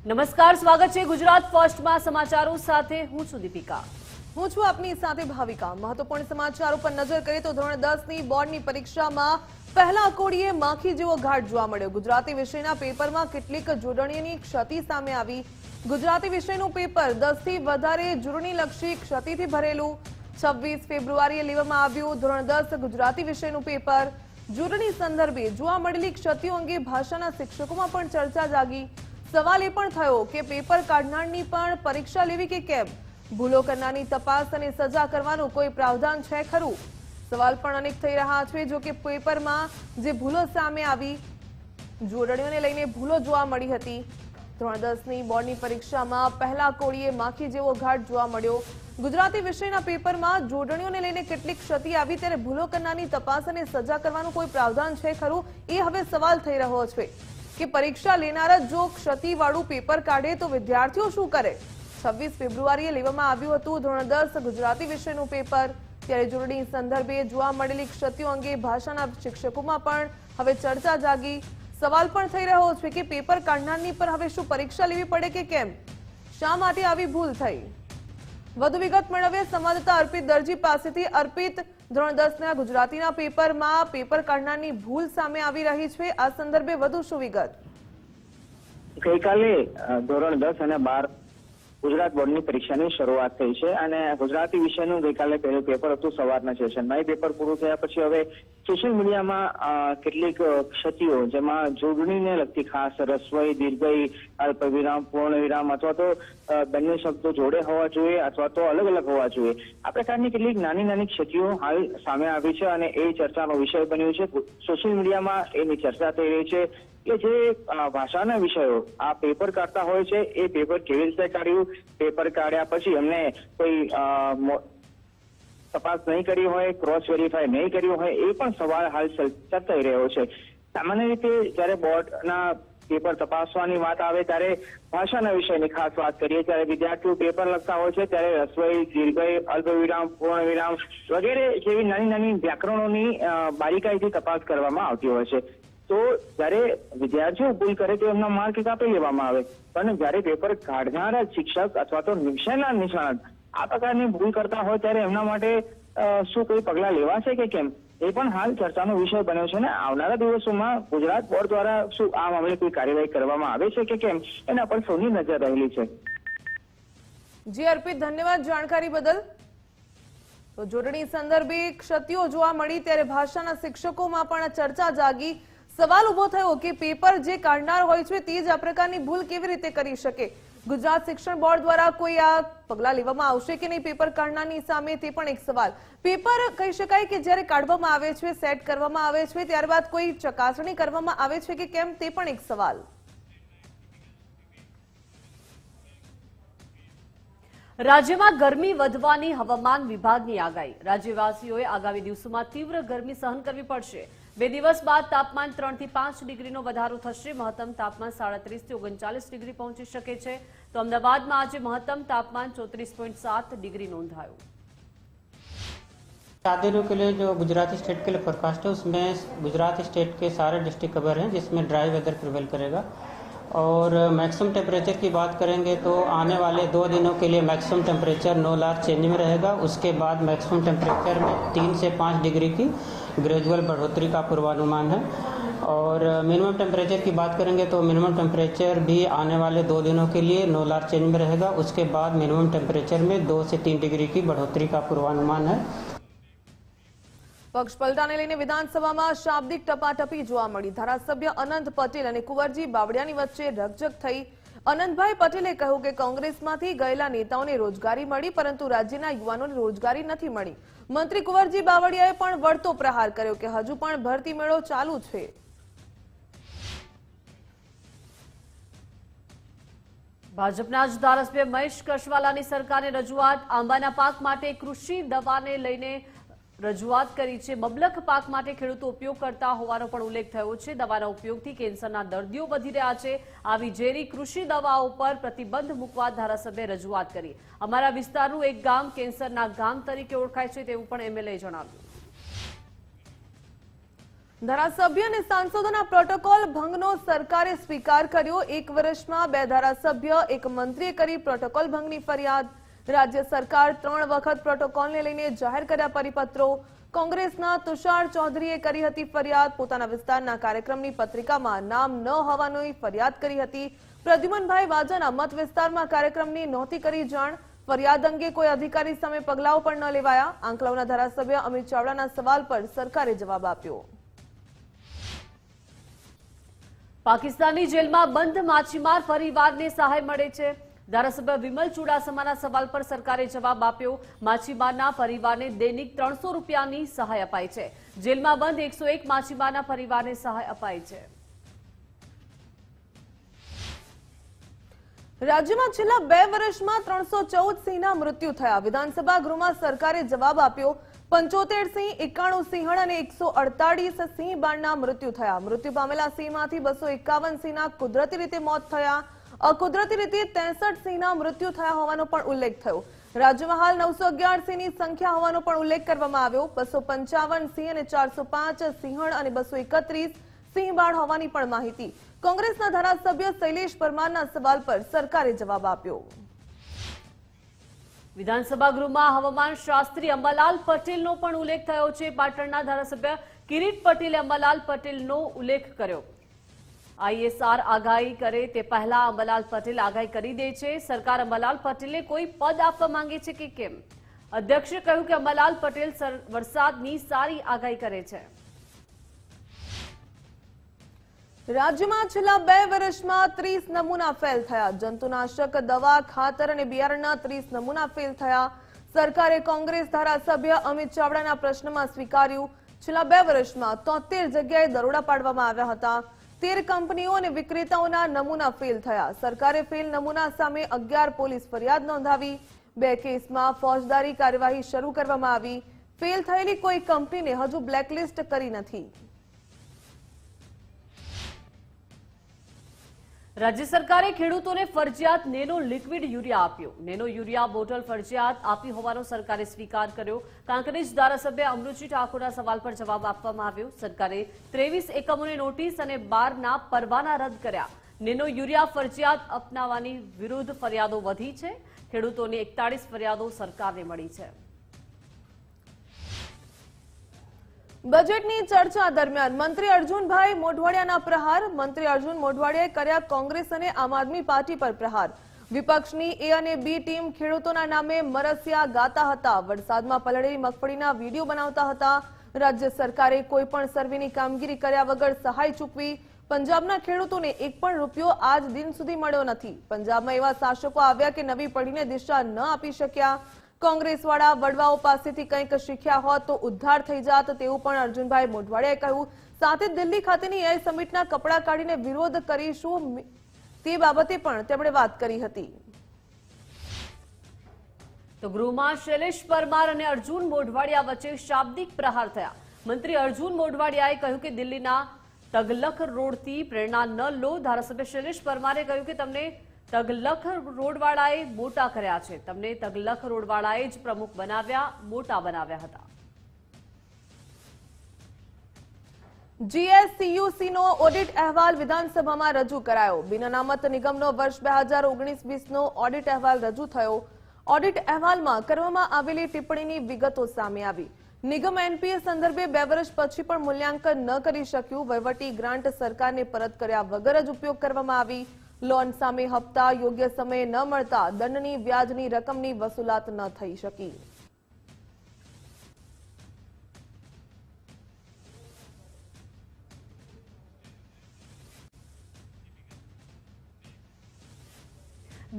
નમસ્કાર, સ્વાગત છે ગુજરાત ફર્સ્ટમાં સમાચારો સાથે હું છું દીપિકા। હું છું આપની સાથે ભાવિકા। મહત્વપૂર્ણ સમાચારો પર નજર કરીએ તો ધોરણ 10 ની બોર્ડની પરીક્ષામાં પહેલા કોડીએ માખી જેવો ઘાટ જોવા મળ્યો। ગુજરાતી વિષયના પેપરમાં કેટલીક જોડણીઓની ક્ષતિ સામે આવી। ગુજરાતી વિષયનું પેપર 10 થી વધારે જોડણીલક્ષી ક્ષતિથી ભરેલું 26 ફેબ્રુઆરીએ લેવામાં આવ્યું। ધોરણ 10 ગુજરાતી વિષયનું પેપર જોડણી સંદર્ભે જોવા મળેલી ક્ષતિઓ અંગે ભાષાના શિક્ષકોમાં પણ ચર્ચા જાગી। સવાલ એ પણ થયો કે પેપર કાઢનારની પણ પરીક્ષા લેવી કે કેમ? ભૂલો કરનારની તપાસ અને સજા કરવાનું કોઈ પ્રાવધાન છે ખરું? સવાલ પણ અનેક થઈ રહ્યા છે। જો કે પેપરમાં જે ભૂલો સામે આવી, જોડણીઓને લઈને ભૂલો જોવા મળી હતી। ધોરણ 10 ની બોર્ડની પરીક્ષામાં પહેલા કોડીએ માખી જેવો ઘાટ જોવા મળ્યો। ગુજરાતી વિષયના પેપરમાં જોડણીઓને લઈને કેટલીક ક્ષતિ આવી, ત્યારે ભૂલો કરનારની તપાસ અને સજા કરવાનું કોઈ પ્રાવધાન છે ખરું? એ હવે સવાલ થઈ રહ્યો છે કે પરીક્ષા લેનારા જો ક્ષતિવાળું પેપર કાઢે તો વિદ્યાર્થીઓ શું કરે? 26 ફેબ્રુઆરીએ લેવામાં આવ્યું હતું ધોરણ 10 ગુજરાતી વિષયનું પેપર, ત્યારે જોડણી સંદર્ભે જોવા મળેલી ક્ષતિઓ અંગે ભાષાના શિક્ષકોમાં પણ હવે ચર્ચા જાગી। સવાલ પણ થઈ રહ્યો છે કે પેપર કાઢનારની પર હવે શું પરીક્ષા લેવી પડે કે કેમ? શા માટે આવી ભૂલ થઈ? વધુ વિગત મેળવીએ સંવાદદાતા અર્પિત દરજી પાસેથી। અર્પિત, ધોરણ 10 ના ગુજરાતીના પેપરમાં પેપર કાઢનારની ભૂલ સામે આવી રહી છે, આ સંદર્ભે વધુ શું વિગત? ગઈકાલે ધોરણ 10 અને 12 ગુજરાત બોર્ડની પરીક્ષાની શરૂઆત થઈ છે અને ગુજરાતી વિષયનું ગઈકાલે પહેલું પેપર હતું સવારના સેશનમાં। એ પેપર પૂરું થયા પછી હવે સોશિયલ મીડિયામાં કેટલીક ક્ષતિઓ, જેમાં જોડણીને લગતી ખાસ રસ્વઈ, દીર્ઘઈ, અલ્પવિરામ, પૂર્ણવિરામ અથવા તો બંને શબ્દો જોડે હોવા જોઈએ અથવા તો અલગ અલગ હોવા જોઈએ, આ પ્રકારની કેટલીક નાની નાની ક્ષતિઓ હાલ સામે આવી છે અને એ ચર્ચાનો વિષય બન્યું છે। સોશિયલ મીડિયામાં એની ચર્ચા થઈ રહી છે કે જે ભાષાના વિષયો આ પેપર કાઢતા હોય છે એ પેપર કેવી રીતે કાઢ્યું, પેપર કાઢ્યા પછી એમને કોઈ તપાસ નહીં કરી હોય, ક્રોસ વેરીફાઈ નહીં કર્યું હોય, એ પણ સવાલ હાલ ચર્ચાઈ રહ્યો છે। સામાન્ય રીતે જ્યારે બોર્ડના પેપર તપાસવાની વાત આવે ત્યારે ભાષાના વિષયની ખાસ વાત કરીએ ત્યારે વિદ્યાર્થીઓ પેપર લખતા હોય છે ત્યારે રસ્વઈ, દીર્ઘઈ, અલ્પવિરામ, પૂર્ણવિરામ વગેરે જેવી નાની નાની વ્યાકરણોની બારીકાઈથી તપાસ કરવામાં આવતી હોય છે। તો જ્યારે વિદ્યાર્થીઓ ભૂલ કરે તો એમના માર્ક કાપી લેવામાં આવે, પણ જ્યારે પેપર કાઢનારા શિક્ષક અથવા તો વિષયના નિષ્ણાત આ પ્રકારની ભૂલ કરતા હોય ત્યારે એમના માટે શું કોઈ પગલાં લેવાશે કે કેમ, એ પણ હાલ ચર્ચાનો વિષય બન્યો છે। ને આવનારા દિવસોમાં ગુજરાત બોર્ડ દ્વારા શું આ મામલે કોઈ કાર્યવાહી કરવામાં આવે છે કે કેમ, એના પર સૌની નજર રહેલી છે। જી અર્પિત, ધન્યવાદ જાણકારી બદલ। તો જોડણી સંદર્ભે ક્ષતિઓ જોવા મળી ત્યારે ભાષાના શિક્ષકોમાં પણ ચર્ચા જાગી। સવાલ ઉભો થયો કે પેપર જે કાઢનાર હોય છે તે જ આ પ્રકારની ભૂલ કેવી રીતે કરી શકે? ગુજરાત શિક્ષણ બોર્ડ દ્વારા કોઈ આ પગલાં લેવામાં આવશે કે નહીં પેપર કાઢનારની સામે, તે પણ એક સવાલ। પેપર કહી શકાય કે જ્યારે કાઢવામાં આવે છે, સેટ કરવામાં આવે છે, ત્યારબાદ કોઈ ચકાસણી કરવામાં આવે છે કે કેમ, તે પણ એક સવાલ। રાજ્યમાં ગરમી વધવાની હવામાન વિભાગની આગાહી। રાજ્યવાસીઓએ આગામી દિવસોમાં તીવ્ર ગરમી સહન કરવી પડશે। 2 દિવસ બાદ તાપમાન 3 થી 5 ડિગ્રીનો વધારો થશે। મહત્તમ તાપમાન 37 થી 39 ડિગ્રી પહોંચી શકે છે। તો અમદાવાદમાં આજે મહત્તમ તાપમાન 34.7 डिग्री नोंधाયું। 7 दिनों के लिए जो गुजरात स्टेट के लिए फोरकास्ट है उसमें गुजरात स्टेट के सारे डिस्ट्रिक्ट कवर हैं जिसमें ड्राई वेदर प्रिवेल करेगा। और मैक्सिमम टेम्परेचर की बात करेंगे तो आने वाले 2 दिनों के लिए मैक्सिमम टेम्परेचर नो लार्ज चेंज में रहेगा। उसके बाद मैक्सिमम टेम्परेचर में 3 से 5 डिग्री की ग्रेजुअल बढ़ोतरी का पूर्वानुमान है। और मिनिमम टेम्परेचर की बात करेंगे तो मिनिमम टेम्परेचर भी आने वाले 2 दिनों के लिए नो लार्ज चेंज में रहेगा। उसके बाद मिनिमम टेम्परेचर में 2 से 3 डिग्री की बढ़ोतरी का पूर्वानुमान है। પક્ષ પલટાને લઈને વિધાનસભામાં શાબ્દિક ટપાટપી જોવા મળી। ધારાસભ્ય અનંત પટેલ અને કુંવરજી બાવળિયાની વચ્ચે રકઝક થઈ। અનંતભાઈ પટેલે કહ્યું કે કોંગ્રેસમાંથી ગયેલા નેતાઓને રોજગારી મળી, પરંતુ રાજ્યના યુવાનોને રોજગારી નથી મળી। મંત્રી કુંવરજી બાવળિયાએ પણ વળતો પ્રહાર કર્યો કે હજુ પણ ભરતી મેળો ચાલુ છે। ભાજપના જ ધારાસભ્ય મહેશ કસવાલાની સરકારને રજૂઆત। આંબાના પાક માટે કૃષિ દવાને લઈને રજૂઆત કરી છે। મબલખ પાક માટે ખેડૂતો ઉપયોગ કરતા હોવાનો પણ ઉલ્લેખ થયો છે। દવાના ઉપયોગથી કેન્સરના દર્દીઓ વધી રહ્યા છે। આવી ઝેરી કૃષિ દવાઓ પર પ્રતિબંધ મૂકવા ધારાસભ્યે રજૂઆત કરી। અમારા વિસ્તારનું એક ગામ કેન્સરના ગામ તરીકે ઓળખાય છે તેવું પણ એમએલએ જણાવ્યું। ધારાસભ્ય અને સાંસદોના પ્રોટોકોલ ભંગનો સરકારે સ્વીકાર કર્યો। 1 વર્ષમાં 2 ધારાસભ્ય 1 મંત્રીએ કરી પ્રોટોકોલ ભંગની ફરિયાદ। રાજ્ય સરકાર 3 વખત પ્રોટોકોલને લઈને જાહેર કર્યા પરિપત્રો। કોંગ્રેસના તુષાર ચૌધરીએ કરી હતી ફરિયાદ। પોતાના વિસ્તારના કાર્યક્રમની પત્રિકામાં નામ ન હોવાની ફરિયાદ કરી હતી। પ્રદ્યુમનભાઈ વાજાના મત વિસ્તારમાં કાર્યક્રમની નહોતી કરી જાણ। ફરિયાદ અંગે કોઈ અધિકારી સામે પગલાઓ પણ ન લેવાયા। આંકલાવના ધારાસભ્ય અમિત ચાવડાના સવાલ પર સરકારે જવાબ આપ્યો। પાકિસ્તાનની જેલમાં બંધ માછીમાર પરિવારને સહાય મળે છે। ધારાસભ્ય વિમલ ચુડાસમાના સવાલ પર સરકારે જવાબ આપ્યો। માછીમારના પરિવારને દૈનિક 300 રૂપિયાની સહાય અપાય છે। જેલમાં બંધ 101 માછીમારના પરિવારને સહાય અપાય છે। રાજ્યમાં છેલ્લા 2 વર્ષમાં 314 સિંહના મૃત્યુ થયા। વિધાનસભા ગૃહમાં સરકારે જવાબ આપ્યો। 75 સિંહ, 91 સિંહણ અને 148 સિંહ બાળના મૃત્યુ થયા। મૃત્યુ પામેલા સિંહમાંથી 251 સિંહના કુદરતી રીતે મોત થયા। અકુદરતી રીતે 63 સિંહના મૃત્યુ થયા હોવાનો પણ ઉલ્લેખ થયો। રાજ્યમાં હાલ 911 સિંહની સંખ્યા હોવાનો પણ ઉલ્લેખ કરવામાં આવ્યો। 255 સિંહ અને 405 સિંહણ અને 231 સિંહ બાળ હોવાની પણ માહિતી। કોંગ્રેસના ધારાસભ્ય શૈલેષ પરમારના સવાલ પર સરકારે જવાબ આપ્યો। વિધાનસભા ગૃહમાં હવામાન શાસ્ત્રી અંબાલાલ પટેલનો પણ ઉલ્લેખ થયો છે। પાટણના ધારાસભ્ય કિરીટ પટેલે અંબાલાલ પટેલનો ઉલ્લેખ કર્યો। ISR આગાહી કરે તે પહેલા અંબાલાલ પટેલ આગાહી કરી દે છે। સરકાર અંબાલાલ પટેલને કોઈ પદ આપવા માંગે છે કે કેમ? અધ્યક્ષે કહ્યું કે અંબાલાલ પટેલ વરસાદની સારી આગાહી કરે છે। રાજ્યમાં છેલ્લા 2 વર્ષમાં 30 નમૂના ફેલ થયા। જંતુનાશક દવા, ખાતર અને બિયારણના 30 નમૂના ફેલ થયા। સરકારે કોંગ્રેસ ધારાસભ્ય અમિત ચાવડાના પ્રશ્નમાં સ્વીકાર્યું। છેલ્લા 2 વર્ષમાં 73 જગ્યાએ દરોડા પાડવામાં આવ્યા હતા। 13 કંપનીઓ અને વિક્રેતાઓના નમૂના ફેલ થયા। સરકારે ફેલ નમૂના સામે 11 પોલીસ ફરિયાદ નોંધાવી। 2 કેસમાં ફોજદારી કાર્યવાહી શરૂ કરવામાં આવી। ફેલ થયેલી કોઈ કંપનીને હજુ બ્લેકલિસ્ટ કરી નથી। રાજ્ય સરકારે ખેડૂતોને ફરજિયાત નેનો લિક્વિડ યુરિયા આપ્યો। નેનો યુરિયા બોટલ ફરજિયાત આપી હોવાનો સરકારે સ્વીકાર કર્યો। કાંકરેજ ધારાસભ્ય અમૃતજી ઠાકોરના સવાલ પર જવાબ આપવામાં આવ્યો। સરકારે 23 એકમોને નોટિસ અને 12ના પરવાના રદ કર્યા। નેનો યુરિયા ફરજિયાત અપનાવવાની વિરુદ્ધ ફરિયાદો વધી છે। ખેડૂતોની 41 ફરિયાદો સરકારને મળી છે। બજેટની ચર્ચા દરમિયાન મંત્રી અર્જુનભાઈ મોઢવાડિયાના પ્રહાર। મંત્રી અર્જુન મોઢવાડિયાએ કર્યા કોંગ્રેસ અને આમ આદમી પાર્ટી પર પ્રહાર। વિપક્ષની A અને B ટીમ ખેડૂતોના નામે મરસિયા ગાતા હતા। વરસાદમાં પલળેલી મગફળીના વિડીયો બનાવતા હતા। રાજ્ય સરકારે કોઈ પણ સર્વેની કામગીરી કર્યા વગર સહાય ચૂકવી। પંજાબના ખેડૂતોને એક પણ રૂપિયો આજ દિન સુધી મળ્યો નથી। પંજાબમાં એવા શાસકો આવ્યા કે નવી પેઢીને દિશા ન આપી શક્યા। કોંગ્રેસવાળા વડવાઓ પાસેથી કંઈક શીખ્યા હોત તો ઉદ્ધાર થઈ જાત તેવું પણ અર્જુનભાઈ મોઢવાડિયાએ કહ્યું। સાથે દિલ્હી ખાતેની AI સમિટના કપડાં કાઢીને વિરોધ કરીશું તે બાબતે પણ તેમણે વાત કરી હતી। તો ગૃહમાં શૈલેષ પરમાર અને અર્જુન મોઢવાડિયા વચ્ચે શાબ્દિક પ્રહાર થયા। મંત્રી અર્જુન મોઢવાડિયાએ કહ્યું કે દિલ્હીના તગલખ રોડથી પ્રેરણા ન લો। ધારાસભ્ય શૈલેષ પરમારે કહ્યું કે તમને તગલખ રોડવાળાએ મોટા કર્યા છે। તમને તગલખ રોડવાળાએ જ પ્રમુખ બનાવ્યા, મોટા બનાવ્યા હતા। GSCUCનો ઓડિટ અહેવાલ વિધાનસભામાં રજૂ કરાયો। બિન અનામત નિગમનો વર્ષ 2019-20નો ઓડિટ અહેવાલ રજૂ થયો। ઓડિટ અહેવાલમાં કરવામાં આવેલી ટિપ્પણીની વિગતો સામે આવી। નિગમ NPA સંદર્ભે 2 વર્ષ પછી પણ મૂલ્યાંકન ન કરી શક્યું। વહીવટી ગ્રાન્ટ સરકારને પરત કર્યા વગર જ ઉપયોગ કરવામાં આવી। લોન સામે હપ્તા યોગ્ય સમયે ન મળતા દંડની વ્યાજની રકમની વસૂલાત ન થઈ શકી।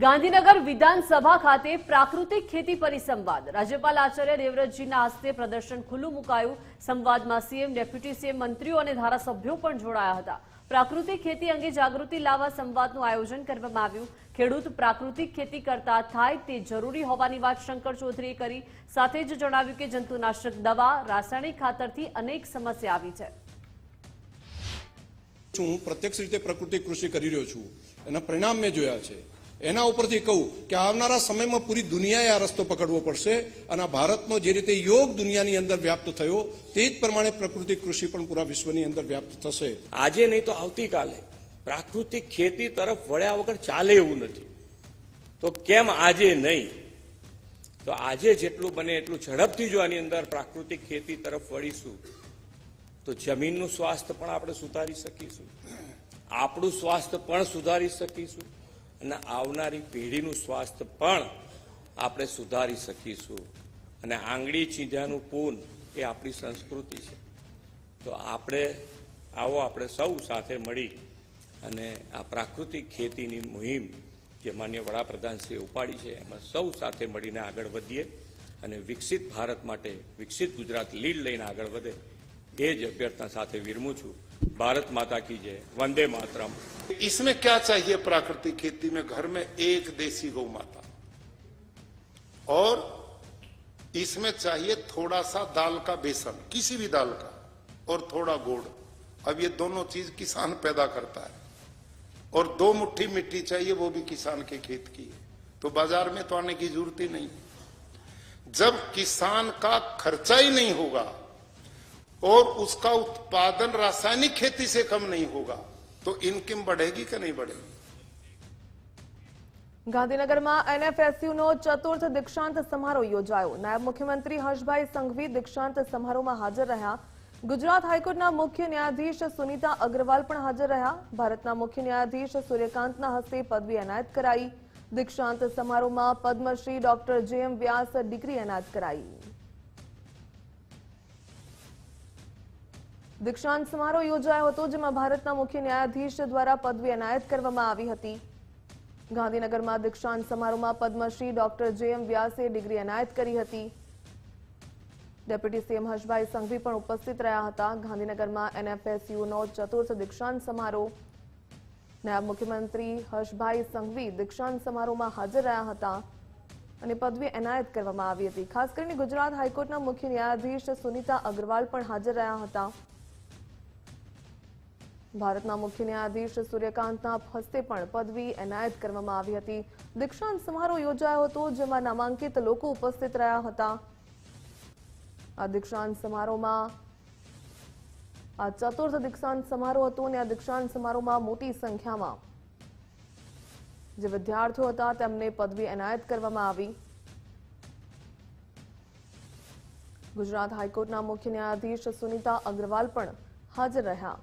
ગાંધીનગર વિધાનસભા ખાતે પ્રાકૃતિક ખેતી પરિસંવાદ। રાજ્યપાલ આચાર્ય દેવવ્રતજીના હસ્તે પ્રદર્શન ખુલ્લું મુકાયું। સંવાદમાં CM, ડેપ્યુટી CM, મંત્રીઓ અને ધારાસભ્યો પણ જોડાયા હતા। પ્રાકૃતિક ખેતી અંગે જાગૃતિ લાવવા સંવાદનું આયોજન કરવામાં આવ્યું। ખેડૂત પ્રાકૃતિક ખેતી કરતા થાય તે જરૂરી હોવાની વાત શંકર ચૌધરીએ કરી। સાથે જ જણાવ્યું કે જંતુનાશક દવા, રાસાયણિક ખાતરથી અનેક સમસ્યા આવી છે। હું પ્રત્યક્ષ રીતે પ્રાકૃતિક કૃષિ કરી રહ્યો છું, એના પરિણામ મેં જોયા છે। એના ઉપરથી કહું કે આવનારા સમયમાં પૂરી દુનિયાએ આ રસ્તો પકડવો પડશે અને ભારતનો જે રીતે યોગ દુનિયાની અંદર વ્યાપ્ત થયો તે જ પ્રમાણે પ્રાકૃતિક કૃષિ પણ પૂરા વિશ્વની અંદર વ્યાપ્ત થશે. આજે નહીં તો આવતીકાલે પ્રાકૃતિક ખેતી તરફ વળ્યા વગર ચાલે એવું નથી. તો કેમ આજે નહીં? તો આજે જેટલું બને એટલું ઝડપથી જો આની અંદર પ્રાકૃતિક ખેતી તરફ વળીશું તો જમીનનું સ્વાસ્થ્ય પણ આપણે સુધારી શકીશું, આપણું સ્વાસ્થ્ય પણ સુધારી શકીશું અને આવનારી પેઢીનું સ્વાસ્થ્ય પણ આપણે સુધારી શકીશું. અને આંગળી ચીંધ્યાનું પૂન એ આપણી સંસ્કૃતિ છે. તો આપણે સૌ સાથે મળી અને આ પ્રાકૃતિક ખેતીની મુહિમ જે માન્ય વડાપ્રધાનશ્રીએ ઉપાડી છે એમાં સૌ સાથે મળીને આગળ વધીએ અને વિકસિત ભારત માટે વિકસિત ગુજરાત લીડ લઈને આગળ વધે એ જ અભ્યર્થના સાથે વિરમું છું. भारत माता की जय, वंदे मातरम. इसमें क्या चाहिए? प्राकृतिक खेती में घर में एक देसी गौ माता और इसमें चाहिए थोड़ा सा दाल का बेसन, किसी भी दाल का, और थोड़ा गुड़. अब ये दोनों चीज किसान पैदा करता है और 2 मुट्ठी मिट्टी चाहिए, वो भी किसान के खेत की है. तो बाजार में तो आने की जरूरत ही नहीं. जब किसान का खर्चा ही नहीं होगा और उसका उत्पादन रासायनिक खेती से कम नहीं होगा तो इनकम बढ़ेगी कि नहीं बढ़ेगी? ગાંધીનગરમાં એનએફએસયુનો ચતુર્થ દીક્ષાંત સમારોહ યોજાયો. નાયબ મુખ્યમંત્રી હર્ષભાઈ સંઘવી દીક્ષાંત સમારોહમાં હાજર રહ્યા. ગુજરાત હાઈકોર્ટના મુખ્ય ન્યાયાધીશ સુનીતા અગ્રવાલ પણ હાજર રહ્યા. ભારતના મુખ્ય ન્યાયાધીશ સૂર્યકાંતના હસ્તે પદવી એનાયત કરાઈ. દીક્ષાંત સમારોહમાં પદ્મશ્રી ડોક્ટર જેએમ વ્યાસ ડિગ્રી એનાયત કરાઈ. દીક્ષાંત સમારોહ યોજાયો હતો જેમાં ભારતના મુખ્ય ન્યાયાધીશ દ્વારા પદવી એનાયત કરવામાં આવી હતી. ગાંધીનગરમાં દીક્ષાંત સમારોહમાં પદ્મશ્રી ડોક્ટર જેએમ વ્યાસે ડિગ્રી એનાયત કરી હતી. ડેપ્યુટી સીએમ હર્ષભાઈ સંઘવી પણ ઉપસ્થિત રહ્યા હતા. ગાંધીનગરમાં એનએફએસયુનો ચતુર્થ દીક્ષાંત સમારોહ. નાયબ મુખ્યમંત્રી હર્ષભાઈ સંઘવી દીક્ષાંત સમારોહમાં હાજર રહ્યા હતા અને પદવી એનાયત કરવામાં આવી હતી. ખાસ કરીને ગુજરાત હાઈકોર્ટના મુખ્ય ન્યાયાધીશ સુનીતા અગ્રવાલ પણ હાજર રહ્યા હતા. ભારતના મુખ્ય ન્યાયાધીશ સૂર્યકાંતના હસ્તે પણ પદવી એનાયત કરવામાં આવી હતી. દીક્ષાંત સમારોહ યોજાયો હતો જેમાં નામાંકિત લોકો ઉપસ્થિત રહ્યા હતા. આ દીક્ષાંત સમારોહમાં આ ચતુર્થ દીક્ષાંત સમારોહ હતો અને આ દીક્ષાંત સમારોહમાં મોટી સંખ્યામાં જે વિદ્યાર્થીઓ હતા તેમને પદવી એનાયત કરવામાં આવી. ગુજરાત હાઈકોર્ટના મુખ્ય ન્યાયાધીશ સુનીતા અગ્રવાલ પણ હાજર રહ્યા.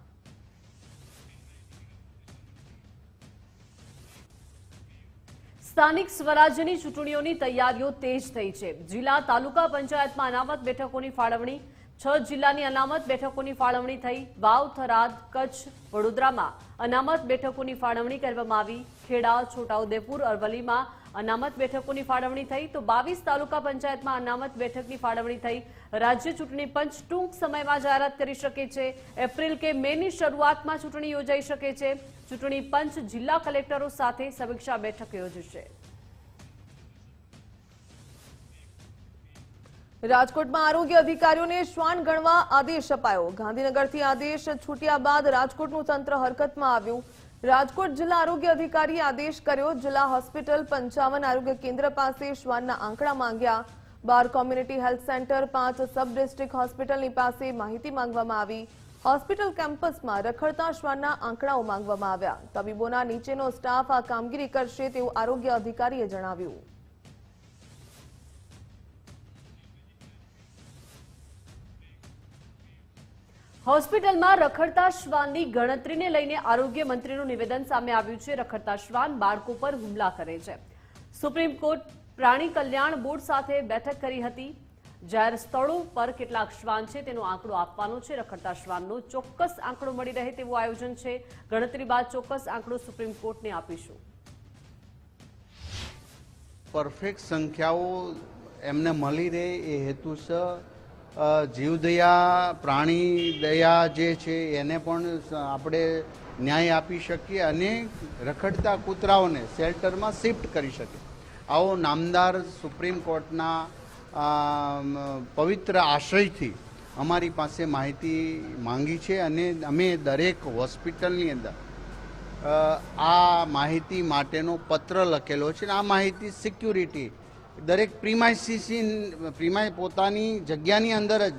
સ્થાનિક સ્વરાજ્યની ચૂંટણીઓની તૈયારીઓ તેજ થઈ છે. જિલ્લા તાલુકા પંચાયતમાં અનામત બેઠકોની ફાળવણી, 6 જિલ્લાની અનામત બેઠકોની ફાળવણી થઈ. વાવ, થરાદ, કચ્છ, વડોદરામાં અનામત બેઠકોની ફાળવણી કરવામાં આવી. ખેડા, છોટાઉદેપુર, અરવલ્લીમાં અનામત બેઠકોની ફાળવણી થઈ તો 22 તાલુકા પંચાયતમાં અનામત બેઠકની ફાળવણી થઈ. રાજ્ય ચૂંટણી પંચ ટૂંક સમયમાં જાહેરાત કરી શકે છે. એપ્રિલ કે મેની શરૂઆતમાં ચૂંટણી યોજાઈ શકે છે. ચૂંટણી પંચ જિલ્લા કલેક્ટરો સાથે સમીક્ષા બેઠક યોજશે. રાજકોટમાં આરોગ્ય અધિકારીઓને શ્વાન ગણવા આદેશ અપાયો. ગાંધીનગરથી આદેશ છૂટ્યા બાદ રાજકોટનું તંત્ર હરકતમાં આવ્યું. રાજકોટ જિલ્લા આરોગ્ય અધિકારીએ આદેશ કર્યો. જિલ્લા હોસ્પિટલ 55 આરોગ્ય કેન્દ્ર પાસે શ્વાનના આંકડા માંગ્યા. 12 community health centre, 5 sub district હોસ્પિટલની પાસે માહિતી માંગવામાં આવી. હોસ્પિટલ કેમ્પસમાં રખડતા શ્વાનના આંકડાઓ માંગવામાં આવ્યા. તબીબોના નીચેનો સ્ટાફ આ કામગીરી કરશે તેવું આરોગ્ય અધિકારીએ જણાવ્યું. હોસ્પિટલમાં રખડતા શ્વાનની ગણતરીને લઈને આરોગ્ય મંત્રીનું નિવેદન સામે આવ્યું છે. રખડતા શ્વાન બાળકો પર હુમલા કરે છે. સુપ્રીમ કોર્ટ પ્રાણી કલ્યાણ બોર્ડ સાથે બેઠક કરી હતી. જાહેર સ્થળો પર કેટલાક શ્વાન છે તેનો આંકડો આપવાનો છે. રખડતા શ્વાનનો ચોક્કસ આંકડો મળી રહે તેવું આયોજન છે. ગણતરી બાદ ચોક્કસ આંકડો સુપ્રીમ કોર્ટને આપીશું. પરફેક્ટ સંખ્યાઓ એમને મળી રહે એ હેતુસર જીવદયા, પ્રાણી દયા જે છે એને પણ આપણે ન્યાય આપી શકીએ અને રખડતા કૂતરાઓને શેલ્ટરમાં શિફ્ટ કરી શકીએ. આવો નામદાર સુપ્રીમ કોર્ટના પવિત્ર આશયથી અમારી પાસે માહિતી માંગી છે અને અમે દરેક હોસ્પિટલની અંદર આ માહિતી માટેનો પત્ર લખેલો છે અને આ માહિતી સિક્યુરિટી દરેક પ્રીમાઇસ પોતાની જગ્યાની અંદર જ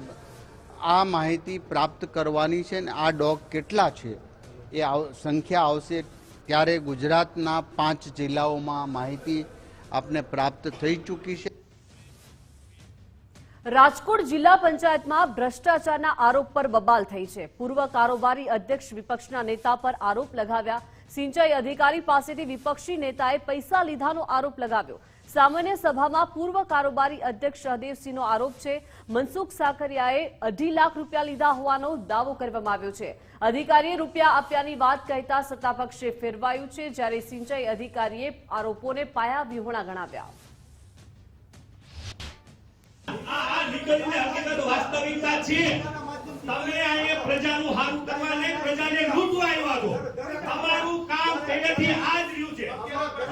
આ માહિતી પ્રાપ્ત કરવાની છે અને આ ડોગ કેટલા છે એ સંખ્યા આવશે ત્યારે ગુજરાતના 5 જિલ્લાઓમાં માહિતી આપને પ્રાપ્ત થઈ ચૂકી છે. રાજકોટ જિલ્લા પંચાયતમાં ભ્રષ્ટાચારના આરોપ પર બબાલ થઈ છે. પૂર્વ કારોબારી અધ્યક્ષ વિપક્ષના નેતા પર આરોપ લગાવ્યા. સિંચાઈ અધિકારી પાસેથી વિપક્ષી નેતાએ પૈસા લીધાનો આરોપ લગાવ્યો. સામાન્ય સભામાં પૂર્વ કારોબારી અધ્યક્ષ સહદેવસિંહનો આરોપ છે. મનસુખ સાકરિયાએ 2.5 લાખ રૂપિયા લીધા હોવાનો દાવો કરવામાં આવ્યો છે. અધિકારીએ રૂપિયા આપ્યાની વાત કહેતા સત્તાપક્ષે ફેરવાયું છે, જ્યારે સિંચાઈ અધિકારીએ આરોપોને પાયા વિહોણા ગણાવ્યા. આ લીગલને હકીકત વાસ્તવિકતા છે. તમે અહીંયા પ્રજાનું હારું કરવા નહીં, પ્રજાને લૂંટવા આવ્યા છો. તમારું કામ પહેલેથી આ જ રહ્યું છે.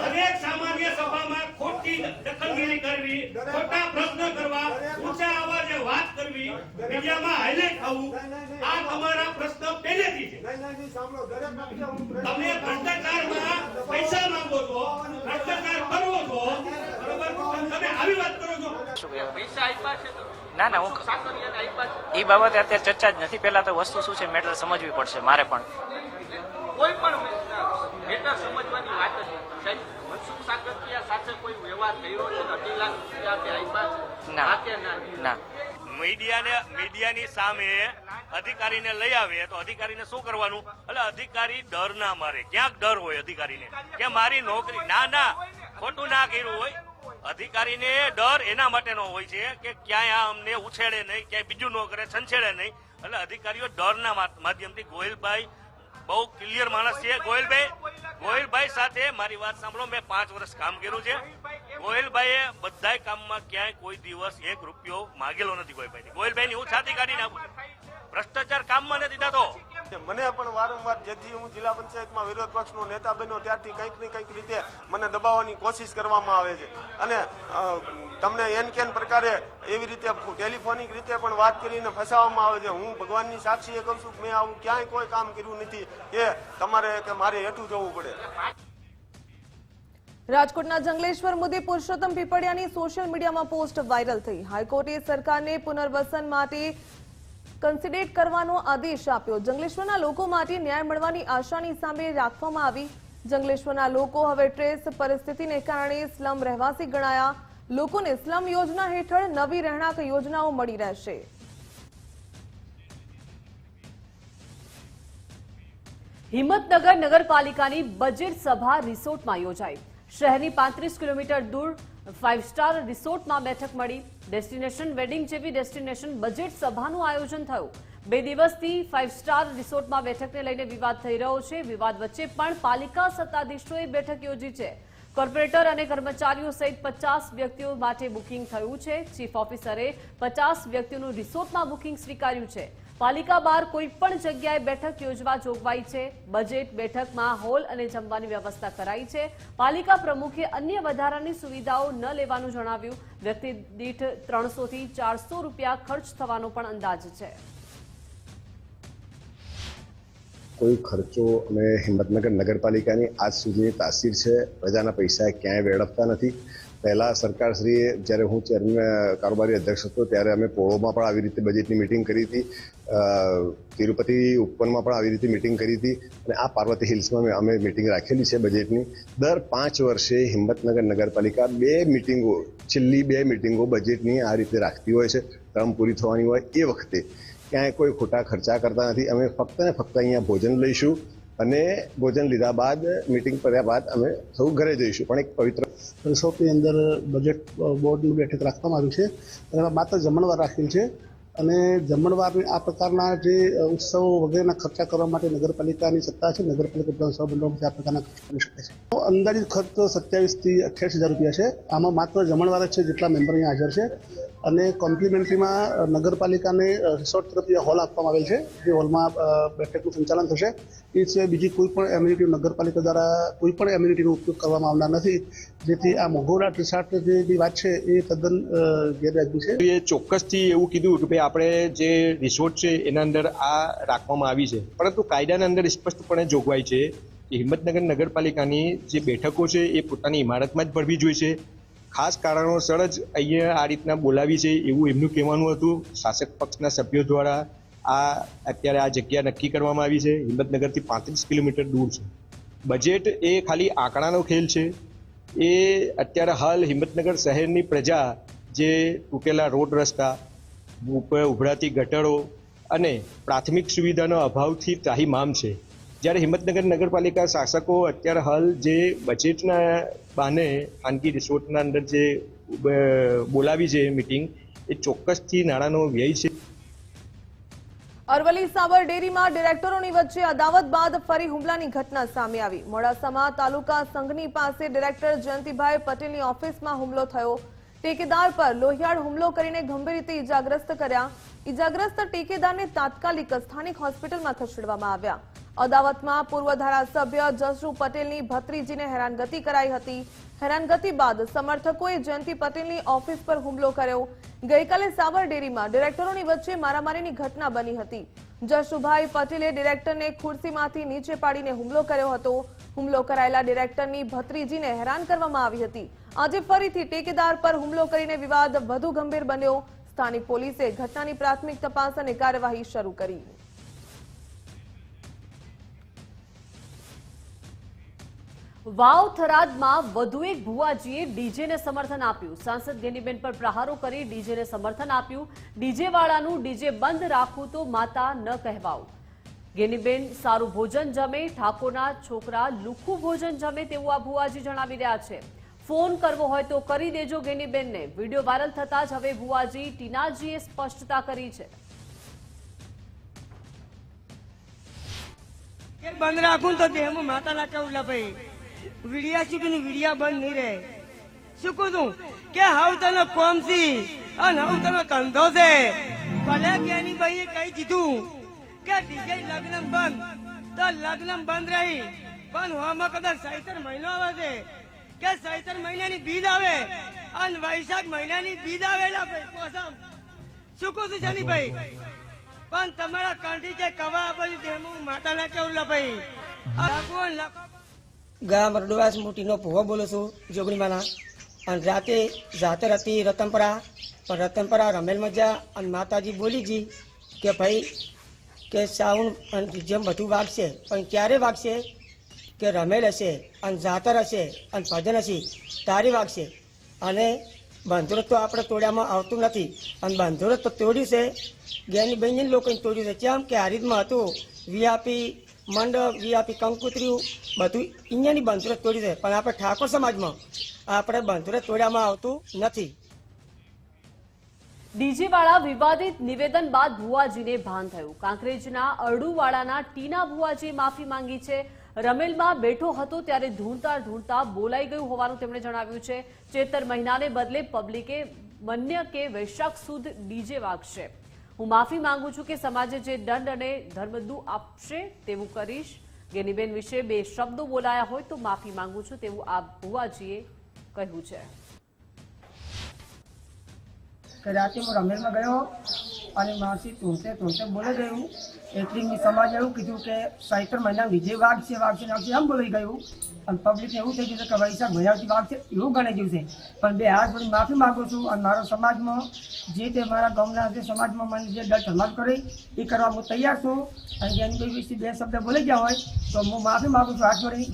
દરેક સામાન્ય સભામાં ખોટી દખલગીરી કરવી, ખોટા પ્રશ્ન કરવા, ઊંચા અવાજે વાત કરવી, મીડિયામાં હાઈલાઇટ થવું, આ તમારા પ્રશ્ન પહેલેથી છે. તમે ભ્રષ્ટાચારમાં પૈસા માંગો છો, ભ્રષ્ટાચાર કરવો છો, બરોબર? તમે આવી વાત કરો છો. ના હું એ બાબતે અત્યારે ચર્ચા જ નથી. પહેલા તો વસ્તુ શું છે મેટર સમજવી પડશે મારે પણ. કોઈ પણ મેટર સમજવાની વાત જ સાહેબ. મનસુખ સાકરિયા સાથે કોઈ વ્યવહાર થયો છે? 2.5 લાખ રૂપિયા આપે આપ્યા? ના. મીડિયાની સામે અધિકારીને લઈ આવે તો અધિકારીને શું કરવાનું? એટલે અધિકારી ડર ના મારે. ક્યાંક ડર હોય અધિકારીને કે મારી નોકરી ના ખોટું ના કર્યું હોય. અધિકારીને ડર એના માટેનો હોય છે કે ક્યાંય અમને ઉછેડે નહીં, ક્યાંય બીજું ન કરે, છંછેડે નહીં. એટલે અધિકારીઓ ડરના માધ્યમથી ગોયલભાઈ બહુ ક્લિયર માણસ છે. ગોયલભાઈ સાથે મારી વાત સાંભળો, મેં 5 વર્ષ કામ કર્યું છે. ગોયલભાઈએ બધા કામમાં ક્યાંય કોઈ દિવસ 1 રૂપિયો માગેલો નથી. ગોયલભાઈની હું છાતી કાઢીને આપું. ભ્રષ્ટાચાર કામમાં નથી થતો. મને પણ વારંવાર જેથી હું જિલ્લા પંચાયતમાં વિરોધ પક્ષનો નેતા બન્યો ત્યારથી કંઈક ને કંઈક રીતે મને દબાવવાની કોશિશ કરવામાં આવે છે. અને તમને એન પ્રકારે એવી રીતે ટેલિફોનિક રીતે પણ વાત કરીને ફસાવવામાં આવે છે. હું ભગવાનની સાક્ષીએ કહું છું કે મેં આવું ક્યાંય કોઈ કામ કર્યું નથી કે તમારે કે મારે હેઠું જવું પડે. રાજકોટના જંગલેશ્વર મુદ્દે પુરુષોત્તમ પીપળિયાની સોશિયલ મીડિયામાં પોસ્ટ વાયરલ થઈ. હાઈકોર્ટે સરકારને પુનર્વસન માટે કન્સિડેટ કરવાનો આદેશ આપ્યો. જંગલેશ્વરના લોકો માટે ન્યાય મળવાની આશાની સામે રાખવામાં આવી. જંગલેશ્વરના લોકો હવે ટ્રેસ પરિસ્થિતિને કારણે સ્લમ રહેવાસી ગણાયા. લોકોને સ્લમ યોજના હેઠળ નવી રહેણાંક યોજનાઓ મળી રહેશે. હિંમતનગર નગરપાલિકાની બજેટ સભા રિસોર્ટમાં યોજાઈ. શહેરની 35 કિલોમીટર દૂર 5 સ્ટાર રિસોર્ટમાં બેઠક મળી. ડેસ્ટિનેશન વેડિંગ જેવી ડેસ્ટિનેશન બજેટ સભાનું આયોજન થયું. 2 દિવસથી 5 સ્ટાર રિસોર્ટમાં બેઠકને લઈને વિવાદ થઈ રહ્યો છે. વિવાદ વચ્ચે પણ પાલિકા સત્તાધીશોએ બેઠક યોજી છે. કોર્પોરેટર અને કર્મચારીઓ સહિત 50 વ્યક્તિઓ માટે બુકિંગ થયું છે. ચીફ ઓફિસરે 50 વ્યક્તિઓનું રિસોર્ટમાં બુકિંગ સ્વીકાર્યું છે. પાલિકા બહાર કોઈ પણ જગ્યાએ બેઠક યોજવા જોગવાઈ છે. બજેટ બેઠકમાં હોલ અને જમવાની વ્યવસ્થા કરાઈ છે. પાલિકા પ્રમુખે અન્ય વધારાની સુવિધાઓ ન લેવાનું જણાવ્યું. વ્યક્તિ દીઠ 300 થી 400 રૂપિયા ખર્ચ થવાનો પણ અંદાજ છે. કોઈ ખર્ચો અમે હિંમતનગર નગરપાલિકાની આજ સુધીની તાસીર છે. પ્રજાના પૈસા ક્યાંય વેડફતા નથી. પહેલા સરકારશ્રીએ જ્યારે હું ચેરમેન કારોબારી અધ્યક્ષ હતો ત્યારે અમે પોળોમાં પણ આવી રીતે બજેટની મિટિંગ કરી હતી. તિરુપતિ ઉપવનમાં પણ આવી રીતે મિટિંગ કરી હતી. અને આ પાર્વતી હિલ્સમાં અમે મિટિંગ રાખેલી છે બજેટની. દર 5 વર્ષે હિંમતનગર નગરપાલિકા 2 મિટિંગો, છેલ્લી 2 મિટિંગો બજેટની આ રીતે રાખતી હોય છે. ટર્મ પૂરી થવાની હોય એ વખતે ક્યાંય કોઈ ખોટા ખર્ચા કરતા નથી. અમે ફક્ત ને ફક્ત અહીંયા ભોજન લઈશું અને ભોજન લીધા બાદ મિટિંગ કર્યા બાદ અમે સૌ ઘરે જઈશું. પણ એક પવિત્ર રિસોર્ટની અંદર બજેટ બોર્ડની બેઠક રાખવામાં આવી છે. એમાં માત્ર જમણવાર રાખેલ છે. અને જમણવાર આ પ્રકારના જે ઉત્સવો વગેરેના ખર્ચા કરવા માટે નગરપાલિકાની સત્તા છે. નગરપાલિકા વિધાનસભા મંડળમાંથી આ પ્રકારના ખર્ચ કરી શકે છે. અંદાજિત ખર્ચ 27 થી 28 હજાર રૂપિયા છે. આમાં માત્ર જમણવાર જ છે જેટલા મેમ્બર અહીંયા હાજર છે. અને કોમ્પ્લિમેન્ટરીમાં નગરપાલિકાને રિસોર્ટ તરફથી હોલ આપવામાં આવેલ છે, જે હોલમાં બેઠકનું સંચાલન થશે. એ સિવાય બીજી કોઈ પણ એમ્યુનિટી નગરપાલિકા દ્વારા કોઈ પણ એમ્યુનિટીનો ઉપયોગ કરવામાં આવનાર નથી. જેથી આ મોઘોરા રિસોર્ટ જે વાત છે એ તદ્દન ગેરવાજબી છે. એ ચોક્કસથી એવું કીધું કે ભાઈ આપણે જે રિસોર્ટ છે એના અંદર આ રાખવામાં આવી છે, પરંતુ કાયદાના અંદર સ્પષ્ટપણે જોગવાઈ છે હિંમતનગર નગરપાલિકાની જે બેઠકો છે એ પોતાની ઇમારતમાં જ ભરવી જોઈએ છે. ખાસ કારણોસર જ અહીંયા આ રીતના બોલાવી છે એવું એમનું કહેવાનું હતું. શાસક પક્ષના સભ્યો દ્વારા અત્યારે આ જગ્યા નક્કી કરવામાં આવી છે. હિંમતનગરથી 35 કિલોમીટર દૂર છે. બજેટ એ ખાલી આંકડાનો ખેલ છે. એ અત્યારે હાલ હિંમતનગર શહેરની પ્રજા જે તૂટેલા રોડ રસ્તા, ઉભરાતી ગટરો અને પ્રાથમિક સુવિધાનો અભાવથી ત્રાહિમામ છે. જ્યારે હિંમતનગર નગરપાલિકા શાસકો અત્યારે હાલ જે બજેટના બહાને ખાનગી રિસોર્ટના અંદર જે બોલાવી છે મિટિંગ, એ ચોક્કસથી નાણાંનો વ્યય છે. અરવલ્લી સાબર ડેરીમાં ડિરેક્ટરોની વચ્ચે અદાવત બાદ ફરી હુમલાની ઘટના સામે આવી. મોડાસામાં તાલુકા સંઘની પાસે ડિરેક્ટર જયંતિભાઈ પટેલની ઓફિસમાં હુમલો થયો. ઠેકેદાર પર લોહિયાળ હુમલો કરીને ગંભીર રીતે ઇજાગ્રસ્ત કર્યા. ઇજાગ્રસ્ત ઠેકેદારને તાત્કાલિક સ્થાનિક હોસ્પિટલમાં ખસેડવામાં આવ્યા. અદાવતમાં પૂર્વ ધારાસભ્ય જસુ પટેલની ભત્રીજીને હેરાનગતિ કરાઈ હતી. હેરાનગતિ બાદ સમર્થકોએ જયંતિ પટેલની ઓફિસ પર હુમલો કર્યો. ગઈકાલે સાબર ડેરીમાં ડિરેક્ટરોની વચ્ચે મારામારીની ઘટના બની હતી. જશુભાઈ પટેલે ડિરેક્ટરને ખુરશીમાંથી નીચે પાડીને હુમલો કર્યો હતો. હુમલો કરાયેલા ડિરેક્ટરની ભત્રીજીને હેરાન કરવામાં આવી હતી. આજે ફરીથી ઠેકેદાર પર હુમલો કરીને વિવાદ વધુ ગંભીર બન્યો. સ્થાનિક પોલીસે ઘટનાની પ્રાથમિક તપાસ અને કાર્યવાહી શરૂ કરી. વાવ થરાદમાં વધુ એક ભુવાજીએ ડીજેને સમર્થન આપ્યું. સાંસદ ગેનીબેન પર પ્રહારો કરી ડીજેને સમર્થન આપ્યું. ડીજે વાળાનું ડીજે બંધ રાખવું તો માતા ન કહેવાવું. ગેનીબેન સારું ભોજન જમે, ઠાકોરના છોકરા લુખું ભોજન જમે તેવું આ ભુવાજી જણાવી રહ્યા છે. ફોન કરવો હોય તો કરી દેજો ગેનીબેનને. વિડીયો વાયરલ થતા જ હવે ભુવાજી ટીનાજીએ સ્પષ્ટતા કરી છે. બંધ રાખું તો દેહમાં માતા ના કેવું ભાઈ વીડિયા ચૂકીને વીડિયા બંધ નહીં રહે. શું કહું છું કે હાવ તને કોમ સી અને હાવ તને ધંધો છે. ભલે જ્ઞાની ભાઈએ કહી દીધું કે ડીજે લગ્ન બંધ તો લગ્ન બંધ રહી, પણ હોમાં કદાચ ચૈત્ર મહિનો આવે છે કે ચૈત્ર મહિનાની બીજ આવે અને વૈશાખ મહિનાની બીજ આવેલા ભાઈ કોસમ. શું કહું છું જાની ભાઈ, પણ તમારા કાંઠી કે કવા બધું દેમું માતા ના કેવું ભાઈ. ગામ રડવાસ મોટીનો ભૂવો બોલું છું જોગણીમાંના. અને રાતે જાતર હતી રતનપરા, પણ રતનપરા રમેલ મજા અને માતાજી બોલીજી કે ભાઈ કે સાઉન્ડ જેમ બધું વાગશે, પણ ક્યારે વાગશે કે રમેલ હશે અને જાતર હશે અને ભજન હશે તારે વાગશે. અને બંધુરત તો આપણે તોડ્યામાં આવતું નથી, અને બંધુરત તો તોડ્યું છે જ્ઞાની બહેની લોકોને તોડ્યું છે. કેમ કે હારીજમાં હતું વીઆપી મંડપ, વીઆપી કંકુતર્યું બધું અહીંયાની બંધુરત તોડી છે, પણ આપણે ઠાકોર સમાજમાં આપણે બંધુરત તોડ્યામાં આવતું નથી. ડીજે વાળા વિવાદિત નિવેદન બાદ ભુવાજીને ભાન થયું. કાંકરેજના અરડુવાળાના ટીના ભુવાજીએ માફી માંગી છે. રમેલમાં બેઠો હતો ત્યારે ધૂણતા ધૂણતા બોલાઈ ગયું હોવાનું તેમણે જણાવ્યું છે. ચેતર મહિનાને બદલે પબ્લિકે મન્ય કે વૈશાખ સુદ ડીજે વાગશે. હું માફી માંગુ છું કે સમાજે જે દંડ અને ધર્મદુ આપશે તેવું કરીશ. ગેનીબેન વિશે બે શબ્દો બોલાયા હોય તો માફી માંગુ છું તેવું આ ભુવાજીએ કહ્યું છે. રાતે હું રમેલમાં ગયો અને માસી તુંતે બોલે ગયું એટલે સમાજ એવું કીધું કે ચૈત્ર મહિના વિજય વાગશે એમ બોલાઈ ગયું. અને પબ્લિકને એવું થઈ ગયું કે વૈશાખ મહિનાથી વાગશે એવું ગણાઈ ગયું છે. પણ બે હાથ વળી માફી માંગુ છું અને મારો સમાજમાં જે તે મારા ગામના જે સમાજમાં મને જે ડર ધમાલ કરે એ કરવા હું તૈયાર છું. અને જેની કોઈ વિશે બે શબ્દ બોલી ગયા હોય તો હું માફી માંગુ છું હાથ જોડી.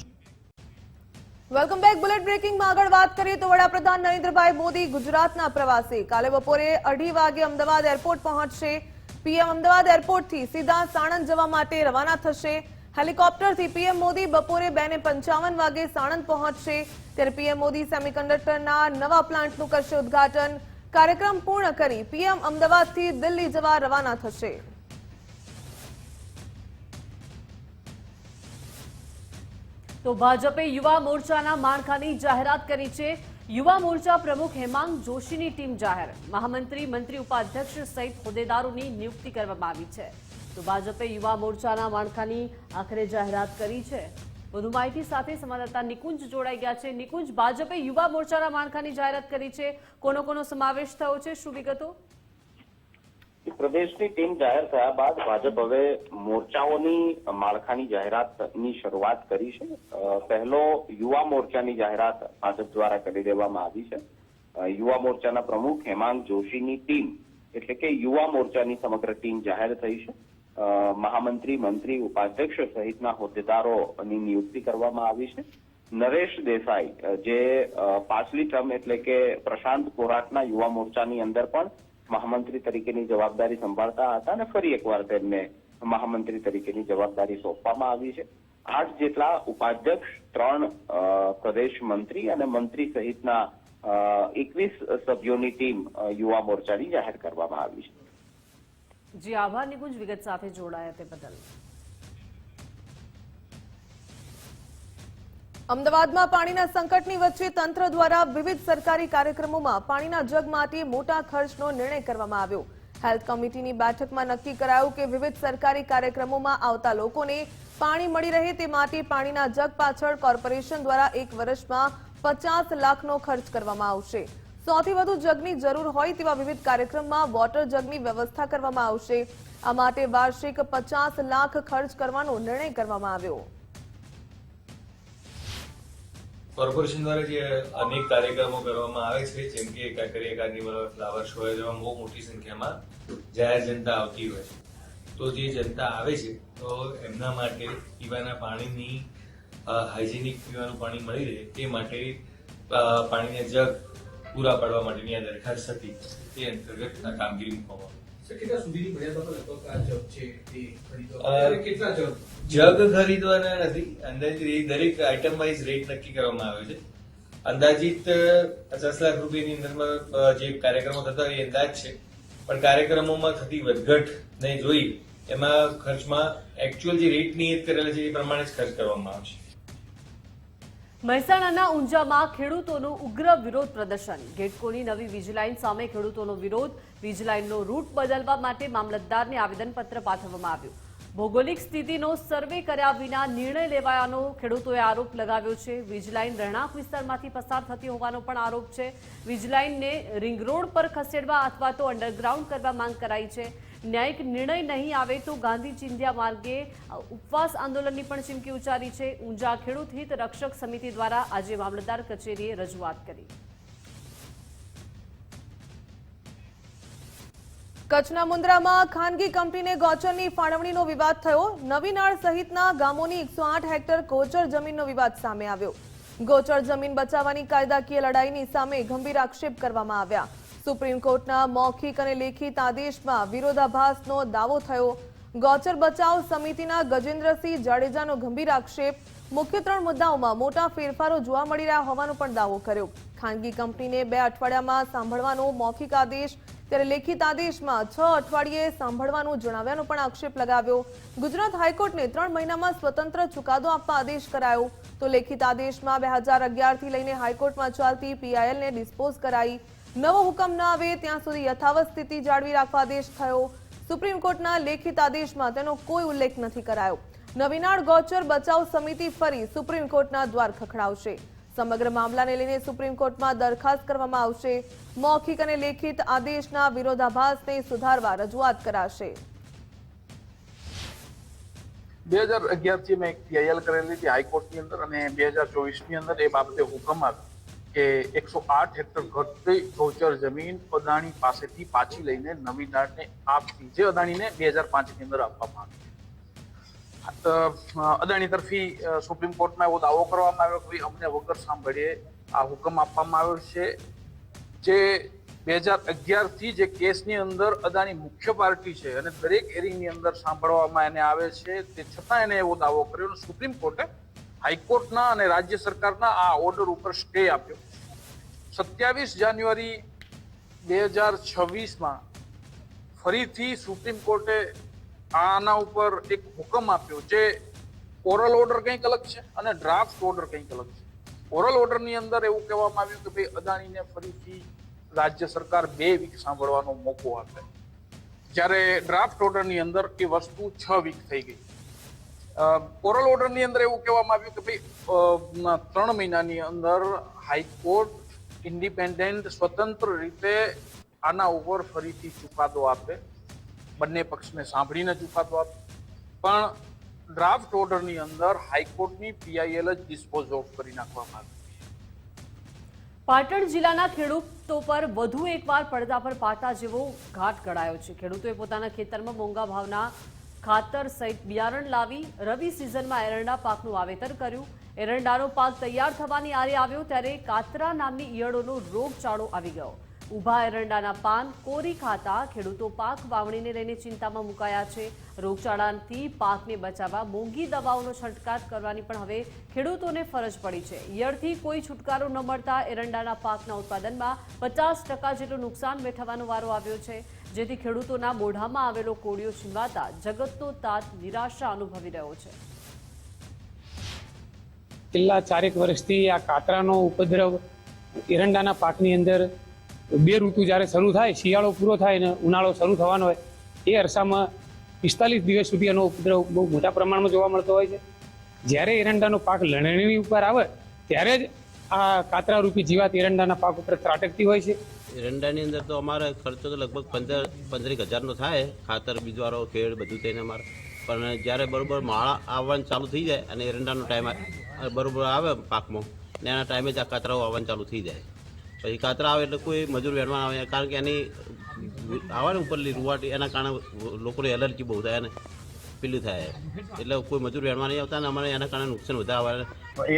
Welcome back. બુલેટ બ્રેકિંગમાં આગળ વાત કરીએ તો વડાપ્રધાન નરેન્દ્રભાઈ મોદી ગુજરાતના પ્રવાસે કાલે બપોરે 2:30 વાગે અમદાવાદ એરપોર્ટ પહોંચશે. પીએમ અમદાવાદ એરપોર્ટથી સીધા સાણંદ જવા માટે રવાના થશે. હેલિકોપ્ટરથી પીએમ મોદી બપોરે 2:55 વાગે સાણંદ પહોંચશે. ત્યારે પીએમ મોદી સેમિકન્ડક્ટરના નવા પ્લાન્ટનું કરશે ઉદ્ઘાટન. કાર્યક્રમ પૂર્ણ કરી પીએમ અમદાવાદથી દિલ્હી જવા રવાના થશે. તો ભાજપે યુવા મોરચાના માળખાની જાહેરાત કરી છે. યુવા મોરચા પ્રમુખ હેમાંગ જોશીની ટીમ જાહેર. મહામંત્રી, મંત્રી, ઉપાધ્યક્ષ સહિત હોદ્દેદારોની નિયુક્તિ કરવામાં આવી છે. તો ભાજપે યુવા મોરચાના માળખાની આખરે જાહેરાત કરી છે. વધુ માહિતી સાથે સંવાદદાતા નિકુંજ જોડાઈ ગયા છે. નિકુંજ, ભાજપે યુવા મોરચાના માળખાની જાહેરાત કરી છે. કોનો સમાવેશ થયો છે, શું વિગતો? પ્રદેશની ટીમ જાહેર થયા બાદ ભાજપ હવે મોરચાઓની માળખાની જાહેરાતની શરૂઆત કરી છે. પહેલો યુવા મોરચાની જાહેરાત ભાજપ દ્વારા કરી દેવામાં આવી છે. યુવા મોરચાના પ્રમુખ હેમાંગ જોશીની ટીમ એટલે કે યુવા મોરચાની સમગ્ર ટીમ જાહેર થઈ છે. મહામંત્રી, મંત્રી, ઉપાધ્યક્ષ સહિતના હોદ્દેદારોની નિયુક્તિ કરવામાં આવી છે. નરેશ દેસાઈ જે પાછલી ટર્મ એટલે કે પ્રશાંત કોરાટના યુવા મોરચાની અંદર પણ મહામંત્રી તરીકેની જવાબદારી સંભાળતા હતા અને ફરી એકવાર તેમને મહામંત્રી તરીકેની જવાબદારી સોંપવામાં આવી છે. 8 જેટલા ઉપાધ્યક્ષ, 3 પ્રદેશ મંત્રી અને મંત્રી સહિતના 21 સભ્યોની ટીમ યુવા મોરચાની જાહેર કરવામાં આવી છે. જી આભાર નિકુંજ, વિગત સાથે જોડાયા તે બદલ. અમદાવાદમાં પાણીના સંકટની વચ્ચે તંત્ર દ્વારા વિવિધ સરકારી કાર્યક્રમોમાં પાણીના જગ માટે મોટા ખર્ચનો નિર્ણય કરવામાં આવ્યો. હેલ્થ કમિટીની બેઠકમાં નક્કી કરાયું કે વિવિધ સરકારી કાર્યક્રમોમાં આવતા લોકોને પાણી મળી રહે તે માટે પાણીના જગ પાછળ કોર્પોરેશન દ્વારા 1 વર્ષમાં 50 લાખનો ખર્ચ કરવામાં આવશે. સૌથી વધુ જગની જરૂર હોય તેવા વિવિધ કાર્યક્રમમાં વોટર જગની વ્યવસ્થા કરવામાં આવશે. આ માટે વાર્ષિક 50 લાખ ખર્ચ કરવાનો નિર્ણય કરવામાં આવ્યો. કોર્પોરેશન દ્વારા જે અનેક કાર્યક્રમો કરવામાં આવે છે, જેમ કે કાંકરિયા કાર્નિવલ, ફ્લાવર શો, જેમાં બહુ મોટી સંખ્યામાં જાહેર જનતા આવતી હોય છે. તો જે જનતા આવે છે તો એમના માટે પીવાના પાણીની હાઇજેનિક પીવાનું પાણી મળી રહે તે માટે પાણીના જગ પૂરા પાડવા માટેની આ દરખાસ્ત હતી. તે અંતર્ગત આ કામગીરી મૂકવામાં જગ ખરીદવાના નથી. અંદાજિત દરેક આઈટમ વાઇઝ રેટ નક્કી કરવામાં આવે છે. અંદાજિત 50 લાખ રૂપિયાની અંદરમાં જે કાર્યક્રમો થતા હોય એ અંદાજ છે, પણ કાર્યક્રમોમાં થતી વધઘટ ને જોઈ એમાં ખર્ચમાં એકચ્યુઅલ જે રેટ નિયત કરેલા છે એ પ્રમાણે જ ખર્ચ કરવામાં આવશે. મહેસાણાના ઊંઝામાં ખેડૂતોનું ઉગ્ર વિરોધ પ્રદર્શન. ગેટકોની નવી વીજ લાઇન સામે ખેડૂતોનો વિરોધ. વીજ લાઇનનો રૂટ બદલવા માટે મામલતદારને આવેદનપત્ર પાઠવવામાં આવ્યું. ભૌગોલિક સ્થિતિનો સર્વે કર્યા વિના નિર્ણય લેવાયાનો ખેડૂતોએ આરોપ લગાવ્યો છે. વીજ લાઇન રહેણાંક વિસ્તારમાંથી પસાર થતી હોવાનો પણ આરોપ છે. વીજ લાઇનને રિંગ રોડ પર ખસેડવા અથવા તો અંડરગ્રાઉન્ડ કરવા માંગ કરાઈ છે. ન્યાયિક નિર્ણય નહીં આવે તો ગાંધી ચિંધ્યા માર્ગે ઉપવાસ આંદોલનની પણ ચીમકી ઉચ્ચારી છે. ઊંઝા ખેડૂત હિત રક્ષક સમિતિ દ્વારા આજે મામલતદાર કચેરીએ રજૂઆત કરી. કચ્છના મુન્દ્રામાં ખાનગી કંપનીને ગોચરની ફાળવણીનો વિવાદ થયો. નવીનાળ સહિતના ગામોની 108 હેક્ટર ગોચર જમીનનો વિવાદ સામે આવ્યો. ગોચર જમીન બચાવવાની કાયદાકીય લડાઈની સામે ગંભીર આક્ષેપ કરવામાં આવ્યા. સુપ્રીમ કોર્ટના મૌખિક અને લેખિત આદેશમાં વિરોધાભાસનો દાવો થયો. ગોચર બચાવ સમિતિના ગજેન્દ્રસિંહ જાડેજાનો ગંભીર આક્ષેપ. મુખ્ય 3 મુદ્દાઓમાં મોટા ફેરફારો જોવા મળી રહ્યા હોવાનો પણ દાવો કર્યો. ખાનગી કંપનીને 2 અઠવાડિયામાં સાંભળવાનો મૌખિક આદેશ, ત્યારે લેખિત આદેશમાં 6 અઠવાડિયે સાંભળવાનું જણાવ્યાનો પણ આક્ષેપ લગાવ્યો. ગુજરાત હાઈકોર્ટને 3 મહિનામાં સ્વતંત્ર ચુકાદો આપવા આદેશ કરાયો, તો લેખિત આદેશમાં 2011 થી લઈને હાઈકોર્ટમાં ચાલતી પીઆઈએલને ડિસ્પોઝ કરાઈ. નવો હુકમ ન આવે ત્યાં સુધી યથાવત સ્થિતિ જાળવી રાખવા આદેશ થયો. સુપ્રીમ કોર્ટના લેખિત આદેશમાં તેનો કોઈ ઉલ્લેખ નથી કરાયો. નવીનાળ ગોચર બચાવ સમિતિ ફરી સુપ્રીમ કોર્ટના દ્વાર ખખડાવશે. સમગ્ર મામલાને લઈને સુપ્રીમ કોર્ટમાં દરખાસ્ત કરવામાં આવશે. મૌખિક અને લેખિત આદેશના વિરોધાભાસને સુધારવા રજૂઆત કરાશે. 2011 થી મેં પીઆઈએલ કરેલી હતી હાઈકોર્ટની અંદર અને 2024ની અંદર એ બાબતે હુકમ આવ્યો કે 108 હેક્ટર ઘટતી ગોચર જમીન અદાણી પાસેથી પાછી લઈને નવીનાળને આપવી, જે અદાણીને 2005ની અંદર આપવામાં આવી. અદાણી તરફી સુપ્રીમ કોર્ટમાં એવો દાવો કરવામાં આવ્યો કે અમને વગર સાંભળીએ આ હુકમ આપવામાં આવ્યો છે. જે 2011 થી જે કેસની અંદર અદાણી મુખ્ય પાર્ટી છે અને દરેક એરિયાની અંદર સાંભળવામાં એને આવે છે, તે છતાં એને એવો દાવો કર્યો. સુપ્રીમ કોર્ટે હાઈકોર્ટના અને રાજ્ય સરકારના આ ઓર્ડર ઉપર સ્ટે આપ્યો. 27 જાન્યુઆરી 2026માં ફરીથી સુપ્રીમ કોર્ટે આના ઉપર એક હુકમ આપ્યો, જે ઓરલ ઓર્ડર કંઈક અલગ છે અને ડ્રાફ્ટ ઓર્ડર કંઈક અલગ છે. ઓરલ ઓર્ડરની અંદર એવું કહેવામાં આવ્યું કે ભાઈ અદાણીને ફરીથી રાજ્ય સરકાર 2 વીક સાંભળવાનો મોકો આપે, જ્યારે ડ્રાફ્ટ ઓર્ડરની અંદર એ વસ્તુ 6 વીક થઈ ગઈ. ઓરલ ઓર્ડરની અંદર એવું કહેવામાં આવ્યું કે ભાઈ 3 મહિનાની અંદર હાઈકોર્ટ ઇન્ડિપેન્ડન્ટ સ્વતંત્ર રીતે આના ઉપર ફરીથી ચુકાદો આપે. બંને પક્ષને સાંભળીને ચુકાદો આપે, પણ ડ્રાફ્ટ ઓર્ડરની અંદર હાઈકોર્ટની PIL જ ડિસ્પોઝ ઓફ કરી નાખવામાં આવી. પાટણ જિલ્લાના ખેડૂતો પર વધુ એકવાર પડદા પર પાટા જેવો ઘાટ ઘડાયો છે. ખેડૂતોએ પોતાના ખેતરમાં મોંઘા ભાવના ખાતર સહિત બિયારણ લાવી રવિ સિઝનમાં એરંડા પાકનું વાવેતર કર્યું. એરંડાનો પાક તૈયાર થવાની આરે આવ્યો ત્યારે કાતરા નામની ઈયળોનો રોગચાળો આવી ગયો. ઊભા એરંડાના પાન કોરી ખાતા ખેડૂતો પાક વાવણીને લઈને ચિંતામાં મુકાયા છે. રોગચાળાથી પાકને બચાવવા મોંઘી દવાઓનો છંટકાવ કરવાની પણ હવે ખેડૂતોને ફરજ પડી છે. ઈયળથી કોઈ છુટકારો ન મળતા એરંડાના પાકના ઉત્પાદનમાં 50% જેટલું નુકસાન વેઠવાનો વારો આવ્યો છે, જેથી ખેડૂતોના મોઢામાં આવેલો કોળિયો છીનવાતા જગતનો તાત નિરાશા અનુભવી રહ્યો છે. છેલ્લા 4 વર્ષથી આ કાતરાનો ઉપદ્રવ એરંડાના પાકની અંદર 2 ઋતુ જ્યારે શરૂ થાય, શિયાળો પૂરો થાય અને ઉનાળો શરૂ થવાનો હોય, એ અરસામાં 45 દિવસ સુધી આનો ઉપદ્રવ બહુ મોટા પ્રમાણમાં જોવા મળતો હોય છે. જ્યારે એરંડાનો પાક લણણી ઉપર આવે ત્યારે જ આ કાતરારૂપી જીવાત એરંડાના પાક ઉપર ત્રાટકતી હોય છે. એરંડાની અંદર તો અમારે ખર્ચો તો લગભગ 15-15 હજારનો થાય, ખાતર બીજવાળો ખેડ બધું થઈને અમારે. પણ જ્યારે બરોબર માળા આવવાનું ચાલુ થઈ જાય અને એરંડાનો ટાઈમ બરોબર આવે પાકમાં, ને એના ટાઈમે જ આ કાતરાઓ આવવાનું ચાલુ થઈ જાય. પછી કાતરા આવે એટલે કોઈ મજૂર વેણવા આવે, કારણ કે એની આવે ને ઉપરલી રૂવાટી, એના કારણે લોકોને એલર્જી બહુ થાય અને પેલું થાય, એટલે કોઈ મજૂર વેણવા નહીં આવતા ને અમારે એના કારણે નુકસાન વધારે આવે.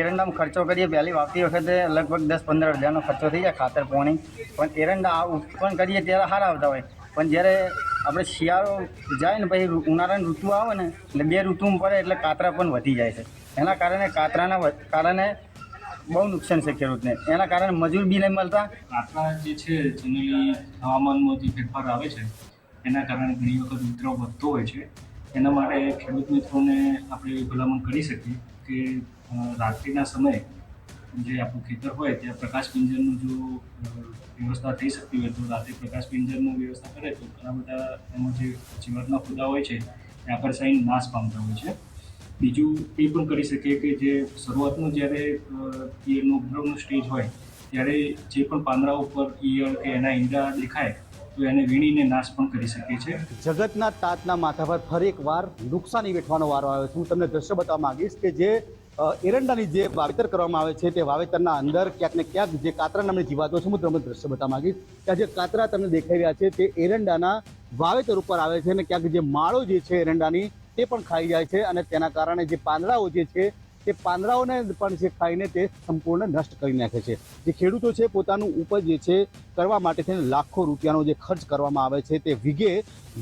એરંડામાં ખર્ચો કરીએ, પહેલી વાવતી વખતે લગભગ 10-15 હજારનો ખર્ચો થઈ જાય ખાતર પોણી, પણ એરંડા ઉત્પન્ન કરીએ ત્યારે સારા આવતા હોય. પણ જ્યારે આપણે શિયાળો જાય ને પછી ઉનાળાની ઋતુ આવે ને એટલે 2 ઋતુમાં પડે એટલે કાતરા પણ વધી જાય છે. એના કારણે કાતરાના કારણે બહુ નુકસાન છે ખેડૂતને. એના કારણે મજૂર બી નહીં મળતા. કાતરા જે છે જનરલી હવામાનમાં જે ફેરફાર આવે છે એના કારણે ઘણી વખત ઉપદ્રવ વધતો હોય છે. એના માટે ખેડૂત મિત્રોને આપણે ભલામણ કરી શકીએ કે રાત્રિના સમયે જે આપણું ખેતર હોય ત્યાં પ્રકાશ પિંજરનું જો વ્યવસ્થા થઈ શકતી હોય તો રાત્રે પ્રકાશ પિંજરનું વ્યવસ્થા કરે તો ઘણા બધા એમાં જે જીવાતના ખુદા હોય છે એ આકર્ષાઈને નાશ પામતા હોય છે. બીજું એ પણ કરી શકીએ કે જે શરૂઆતનું જ્યારે ઈયળનો ઉપદ્રવનો સ્ટેજ હોય ત્યારે જે પણ પાંદડા ઉપર ઈયળ કે એના ઈંડા દેખાય તો એને વીણીને નાશ પણ કરી શકીએ છીએ. જગતના તાતના માથા પર ફરી એકવાર નુકસાની વેઠવાનો વારો આવ્યો છે. હું તમને દ્રશ્ય બતાવવા માંગીશ કે જે એરંડાની જે વાવેતર કરવામાં આવે છે તે વાવેતરના અંદર ક્યાંક ને ક્યાંક જે કાતરા નામની જીવાતો છે, હું તમને દ્રશ્ય બતાવવા માંગીશ કે જે કાતરા તમને દેખાઈ રહ્યા છે તે એરંડાના વાવેતર ઉપર આવે છે અને ક્યાંક જે માળો જે છે એરંડાની તે પણ ખાઈ જાય છે અને તેના કારણે જે પાંદડાઓ જે છે તે પાંદડાઓને પણ જે ખાઈને તે સંપૂર્ણ નષ્ટ કરી નાખે છે. જે ખેડૂતો છે પોતાનું ઉપજ જે છે કરવા માટે થઈને લાખો રૂપિયાનો જે ખર્ચ કરવામાં આવે છે તે વીઘે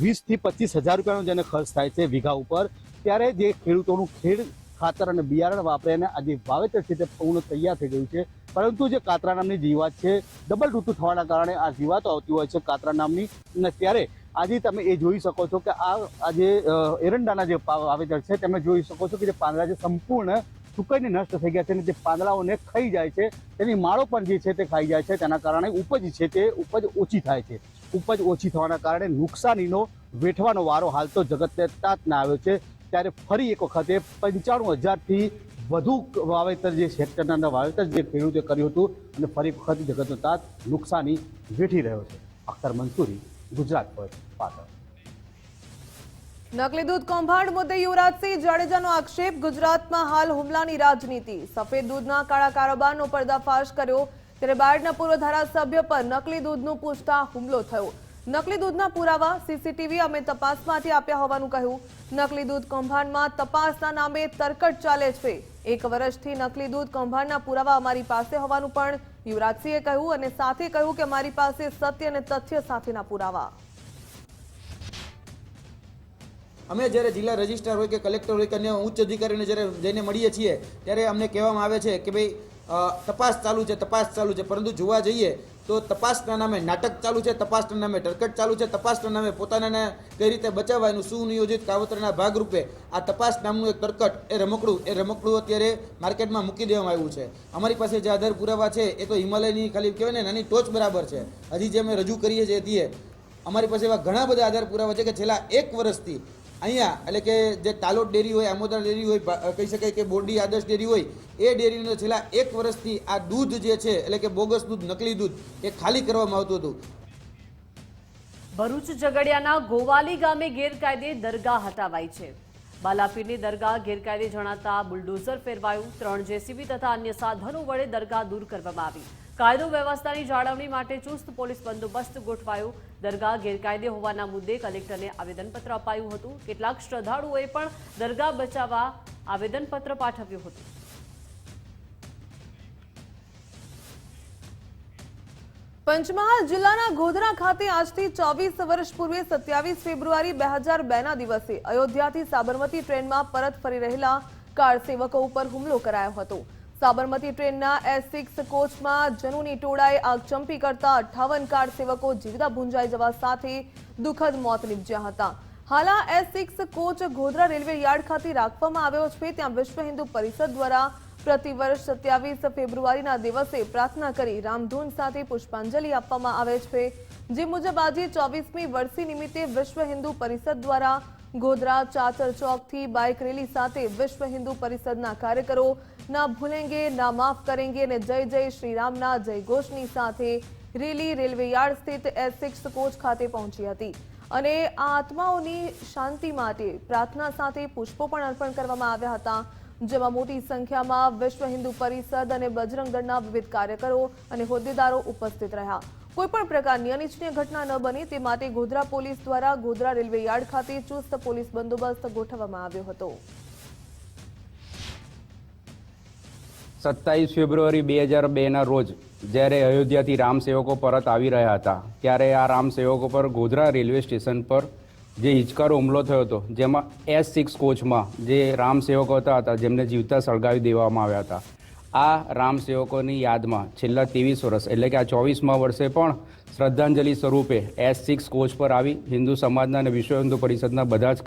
20 થી 25 હજાર રૂપિયાનો જેને ખર્ચ થાય છે વીઘા ઉપર, ત્યારે જે ખેડૂતોનું ખેડ ખાતર અને બિયારણ વાપરે અને આ જે વાવેતર છે તે પૂર્ણ તૈયાર થઈ ગયું છે. પરંતુ જે કાતરા નામની જીવાત છે, ડબલ ઋતુ થવાના કારણે આ જીવાતો આવતી હોય છે કાતરા નામની, અને ત્યારે આજે તમે એ જોઈ શકો છો કે આ જે એરંડાના જે વાવેતર છે તમે જોઈ શકો છો કે જે પાંદડા જે સંપૂર્ણ સુકાઈને નષ્ટ થઈ ગયા છે અને જે પાંદડાઓને ખાઈ જાય છે, તેની માળો પણ જે છે તે ખાઈ જાય છે. તેના કારણે ઉપજ છે તે ઉપજ ઓછી થાય છે. ઉપજ ઓછી થવાના કારણે નુકસાનીનો વેઠવાનો વારો હાલ તો જગતને તાતના આવ્યો છે. ત્યારે ફરી એક વખતે 95,000થી વધુ વાવેતર જે હેક્ટરના વાવેતર જે ખેડૂતે કર્યું હતું અને ફરી એક વખત જગતનો તાત નુકસાની વેઠી રહ્યો છે. અખ્તર મંસૂરી, ગુજરાત ફર્સ્ટ, પાટણ. નકલી દૂધ કૌભાંડ મુદ્દે યુવરાજસિંહ જાડેજાનો આક્ષેપ. ગુજરાતમાં હાલ હુમલાની રાજનીતિ. સફેદ દૂધના કાળા કારોબારનો પર્દાફાશ કર્યો ત્યારે બાયડના પૂર્વ ધારાસભ્ય પર નકલી દૂધનું પૂછતા હુમલો થયો. નકલી દૂધના પુરાવા સીસીટીવી અમે તપાસમાંથી આપ્યા હોવાનું કહ્યું. નકલી દૂધ કૌભાંડમાં તપાસના નામે તરકટ ચાલે છે. 1 વર્ષથી નકલી દૂધ કૌભાંડના પુરાવા અમારી પાસે હોવાનું પણ યુવરાજસિંહે કહ્યું અને સાથે કહ્યું કે અમારી પાસે સત્ય અને તથ્ય સાથેના પુરાવા. અમે જ્યારે જિલ્લા રજિસ્ટ્રાર હોય કે કલેક્ટર હોય કે અન્ય ઉચ્ચ અધિકારીને જ્યારે જઈને મળીએ છીએ ત્યારે અમને કહેવામાં આવે છે કે ભાઈ તપાસ ચાલુ છે, પરંતુ જોવા જઈએ તો તપાસના નામે નાટક ચાલુ છે, તપાસના નામે ટરકટ ચાલુ છે, તપાસના નામે પોતાનાને કઈ રીતે બચાવવા એનું સુનિયોજિત કાવતરના ભાગરૂપે આ તપાસ નામનું એક તરકટ એ રમકડું અત્યારે માર્કેટમાં મૂકી દેવામાં આવ્યું છે. અમારી પાસે જે આધાર પુરાવા છે એ તો હિમાલયની ખાલી કહેવાય ને નાની ટોચ બરાબર છે. હજી જે અમે રજૂ કરીએ છીએ અમારી પાસે એવા ઘણા બધા આધાર પુરાવા છે કે છેલ્લા 1 વર્ષથી અહીંયા એટલે કે જે તાલોદ ડેરી હોય, આમોદરા ડેરી હોય, કહી શકાય કે બોરડી આદર્શ ડેરી હોય, એ ડેરીનો છેલ્લા 1 વર્ષથી આ દૂધ જે છે એટલે કે બોગસ દૂધ, નકલી દૂધ એ ખાલી કરવામાં આવતું હતું. ભરૂચ ઝઘડિયાના ગોવાલી ગામે ગેરકાયદે દરગાહ હટાવાઈ છે. બાલાપીરની દરગાહ ગેરકાયદે જણાતા બુલડોઝર ફેરવાયું. 3 જેસીબી તથા અન્ય સાધનો વડે દરગાહ દૂર કરવામાં આવી. કાયદો વ્યવસ્થાની જાળવણી માટે ચુસ્ત પોલીસ બંદોબસ્ત ગોઠવાયો. દરગાહ ગેરકાયદે હોવાના મુદ્દે કલેક્ટરને આવેદનપત્ર અપાયું હતું. કેટલાક શ્રદ્ધાળુઓએ પણ દરગાહ બચાવવા આવેદનપત્ર પાઠવ્યું હતું. પંચમહાલ જિલ્લાના ગોધરા ખાતે આજથી 24 વર્ષ પૂર્વે 27 ફેબ્રુઆરી 2002ના દિવસે અયોધ્યાથી સાબરમતી ટ્રેનમાં પરત ફરી રહેલા કાર સેવકો ઉપર હુમલો કરાયો હતો. સાબરમતી ટ્રેનના S6 કોચમાં જનૂની ટોળાએ આગચંપી કરતા 58 કાર સેવકો જીવતા ભૂંજાઈ જવા સાથે દુઃખદ મોત નીપજ્યા હતા. હાલ આ S6 coach Godhra railway yard ખાતે રાખવામાં આવ્યો છે. ત્યાં વિશ્વ હિન્દુ પરિષદ દ્વારા પ્રતિવર્ષ 27 ફેબ્રુઆરીના દિવસે પ્રાર્થના કરી રામધૂન સાથે પુષ્પાંજલિ આપવામાં આવે છે. જે મુજબ આજે 24મી વર્ષી નિમિત્તે વિશ્વ હિન્દુ પરિષદ દ્વારા ગોધરા ચાચર ચોકથી બાઇક રેલી સાથે વિશ્વ હિન્દુ પરિષદના કાર્યકરો ના ભૂલેંગે ના માફ કરેંગે અને જય જય શ્રી રામના જયઘોષની સાથે રેલી રેલવે યાર્ડ સ્થિત S6 કોચ ખાતે પહોંચી હતી અને આ આત્માઓની શાંતિ માટે પ્રાર્થના સાથે પુષ્પો પણ અર્પણ કરવામાં આવ્યા હતા. જેમાં મોટી સંખ્યામાં વિશ્વ હિન્દુ પરિષદ અને બજરંગ દળના વિવિધ કાર્યકરો અને હોદ્દેદારો ઉપસ્થિત રહ્યા. કોઈપણ પ્રકારની અનિચ્છનીય ઘટના ન બને તે માટે ગોધરા પોલીસ દ્વારા ગોધરા રેલવે યાર્ડ ખાતે ચુસ્ત પોલીસ બંદોબસ્ત ગોઠવવામાં આવ્યો હતો. 27 ફેબ્રુઆરી 2002ના રોજ જ્યારે અયોધ્યાથી રામસેવકો પરત આવી રહ્યા હતા ત્યારે આ રામસેવકો પર ગોધરા રેલવે સ્ટેશન પર જે હિચકારો હુમલો થયો હતો, જેમાં S6 કોચમાં જે રામસેવકો હતા જેમને જીવતા સળગાવી દેવામાં આવ્યા હતા. આ રામસેવકોની યાદમાં છેલ્લા 23 વર્ષ એટલે કે આ 24મા વર્ષે પણ શ્રદ્ધાંજલિ સ્વરૂપે S6 કોચ પર આવી હિન્દુ સમાજના અને વિશ્વ હિન્દુ પરિષદના બધા જ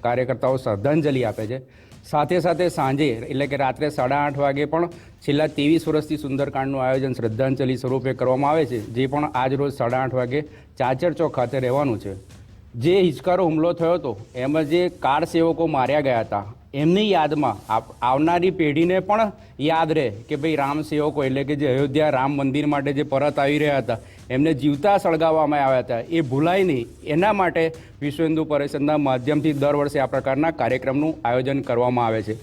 કાર્યકર્તાઓ શ્રદ્ધાંજલિ આપે છે. સાથે સાથે સાંજે એટલે કે રાત્રે 8:30 વાગે પણ છેલ્લા 23 વર્ષથી સુંદરકાંડનું આયોજન શ્રદ્ધાંજલિ સ્વરૂપે કરવામાં આવે છે, જે પણ આજ રોજ 8:30 વાગે ચાચર ચોક ખાતે રહેવાનું છે. જે હિચકારો હુમલો થયો હતો એમાં જે કાર સેવકો માર્યા ગયા હતા એમની યાદમાં આવનારી પેઢીને પણ યાદ રહે કે ભાઈ રામ સેવકો એટલે કે જે અયોધ્યા રામ મંદિર માટે જે પરત આવી રહ્યા હતા એમને જીવતા સળગાવવામાં આવ્યા હતા એ ભૂલાય નહીં, એના માટે વિશ્વ હિન્દુ પરિષદના માધ્યમથી દર વર્ષે આ પ્રકારના કાર્યક્રમનું આયોજન કરવામાં આવે છે.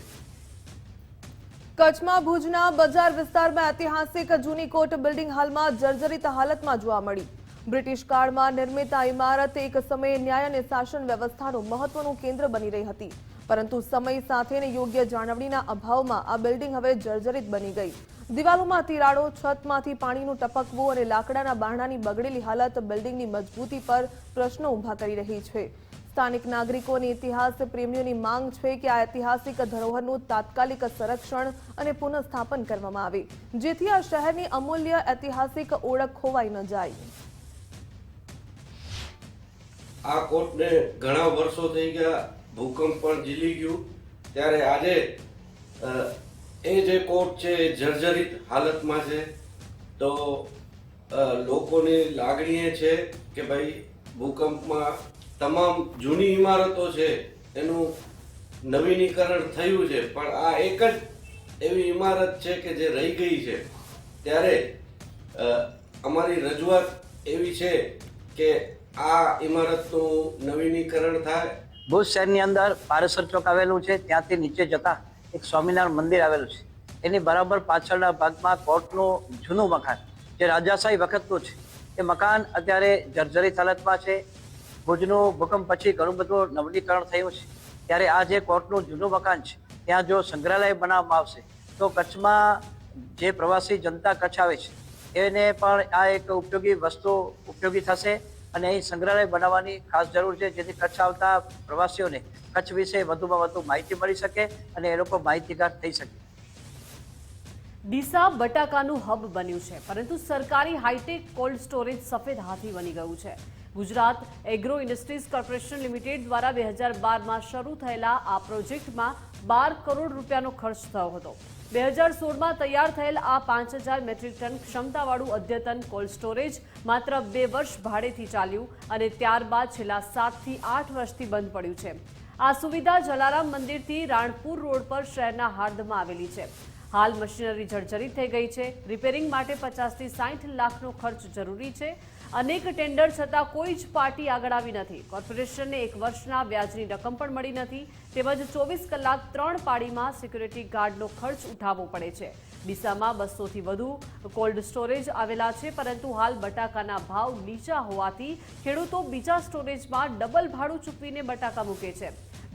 કચ્છમાં ભુજના બજાર વિસ્તારમાં ઐતિહાસિક જૂની કોર્ટ બિલ્ડિંગ હાલમાં જર્જરિત હાલતમાં જોવા મળી. બ્રિટિશ કાળમાં નિર્મિત આ ઇમારત એક સમયે ન્યાય અને શાસન વ્યવસ્થાનું મહત્વનું કેન્દ્ર બની રહી હતી, પરંતુ સમય સાથે યોગ્ય જાળવણીના અભાવમાં આ બિલ્ડિંગ હવે જર્જરિત બની ગઈ. દિવાલોમાં તિરાડો, છતમાંથી પાણીનું ટપકવું અને લાકડાના બારણાની બગડેલી હાલત બિલ્ડિંગની મજબૂતી પર પ્રશ્નો ઊભા કરી રહી છે. સ્થાનિક નાગરિકોની ઇતિહાસ પ્રેમીઓની માંગ છે કે આ ઐતિહાસિક ધરોહરનું તાત્કાલિક સંરક્ષણ અને પુનઃસ્થાપન કરવામાં આવે, જેથી આ શહેરની અમૂલ્ય ઐતિહાસિક ઓળખ ખોવાઈ ન જાય. આ કોર્ટને ઘણા વર્ષો થઈ ગયા, ભૂકંપ પણ ઝીલી ગયું, ત્યારે આજે એ જે કોર્ટ છે એ જર્જરિત હાલતમાં છે. તો લોકોની લાગણી એ છે કે ભાઈ ભૂકંપમાં તમામ જૂની ઇમારતો છે એનું નવીનીકરણ થયું છે, પણ આ એક જ એવી ઇમારત છે કે જે રહી ગઈ છે. ત્યારે અમારી રજૂઆત એવી છે કે આ ઇમારતનું નવીનીકરણ થાય. ભુજ શહેરની અંદર પારેસર ચોક આવેલું છે, ત્યાંથી નીચે જતા એક સ્વામિનારાયણ મંદિર આવેલું છે. એની બરાબર પાછળના ભાગમાં કોર્ટનું જૂનું મકાન જે રાજાશાહી વખતનું છે, એ મકાન અત્યારે જર્જરિત હાલતમાં છે. ભુજનું ભૂકંપ પછી ઘણું બધું નવીનીકરણ થયું છે, ત્યારે આ જે કોર્ટનું જૂનું મકાન છે ત્યાં જો સંગ્રહાલય બનાવવામાં આવશે તો કચ્છમાં જે પ્રવાસી જનતા કચ્છ આવે છે એને પણ આ એક ઉપયોગી વસ્તુ ઉપયોગી થશે અને અહીં સંગ્રહાલય બનાવવાની ખાસ જરૂર છે, જેથી કચ્છ આવતા પ્રવાસીઓને કચ્છ વિશે વધુમાં વધુ માહિતી મળી શકે અને એ લોકો માહિતીગાર થઈ શકે. ડીસા બટાકાનું હબ બન્યું છે, પરંતુ સરકારી હાઈટેક કોલ્ડ સ્ટોરેજ સફેદ હાથી બની ગયું છે. Gujarat agro industries corporation limited દ્વારા 2012માં શરૂ થયેલા આ પ્રોજેક્ટમાં 12 કરોડ રૂપિયાનો ખર્ચ થયો હતો. 2016માં તૈયાર થયેલ આ 5000 મેટ્રિક ટન ક્ષમતાવાળું અદ્યતન કોલ્ડ સ્ટોરેજ માત્ર 2 વર્ષ ભાડેથી ચાલ્યું અને ત્યારબાદ છેલ્લા 7 થી 8 વર્ષથી બંધ પડ્યું છે. આ સુવિધા જલારામ મંદિરથી રાણપુર રોડ પર શહેરના હાર્દમાં આવેલી છે. હાલ મશીનરી જર્જરિત થઈ ગઈ છે. રિપેરિંગ માટે 50 થી 60 લાખનો ખર્ચ જરૂરી છે. અનેક ટેન્ડર છતાં કોઈ જ પાર્ટી આગળ આવી નથી. કોર્પોરેશનને 1 વર્ષના વ્યાજની રકમ પણ મળી નથી. તેમજ 24 કલાક 3 પાળીમાં સિક્યુરિટી ગાર્ડનો ખર્ચ ઉઠાવવો પડે છે. ડીસામાં 200થી વધુ કોલ્ડ સ્ટોરેજ આવેલા છે, પરંતુ હાલ બટાકાના ભાવ નીચા હોવાથી ખેડૂતો બીજા સ્ટોરેજમાં ડબલ ભાડું ચૂકવીને બટાકા મૂકે છે.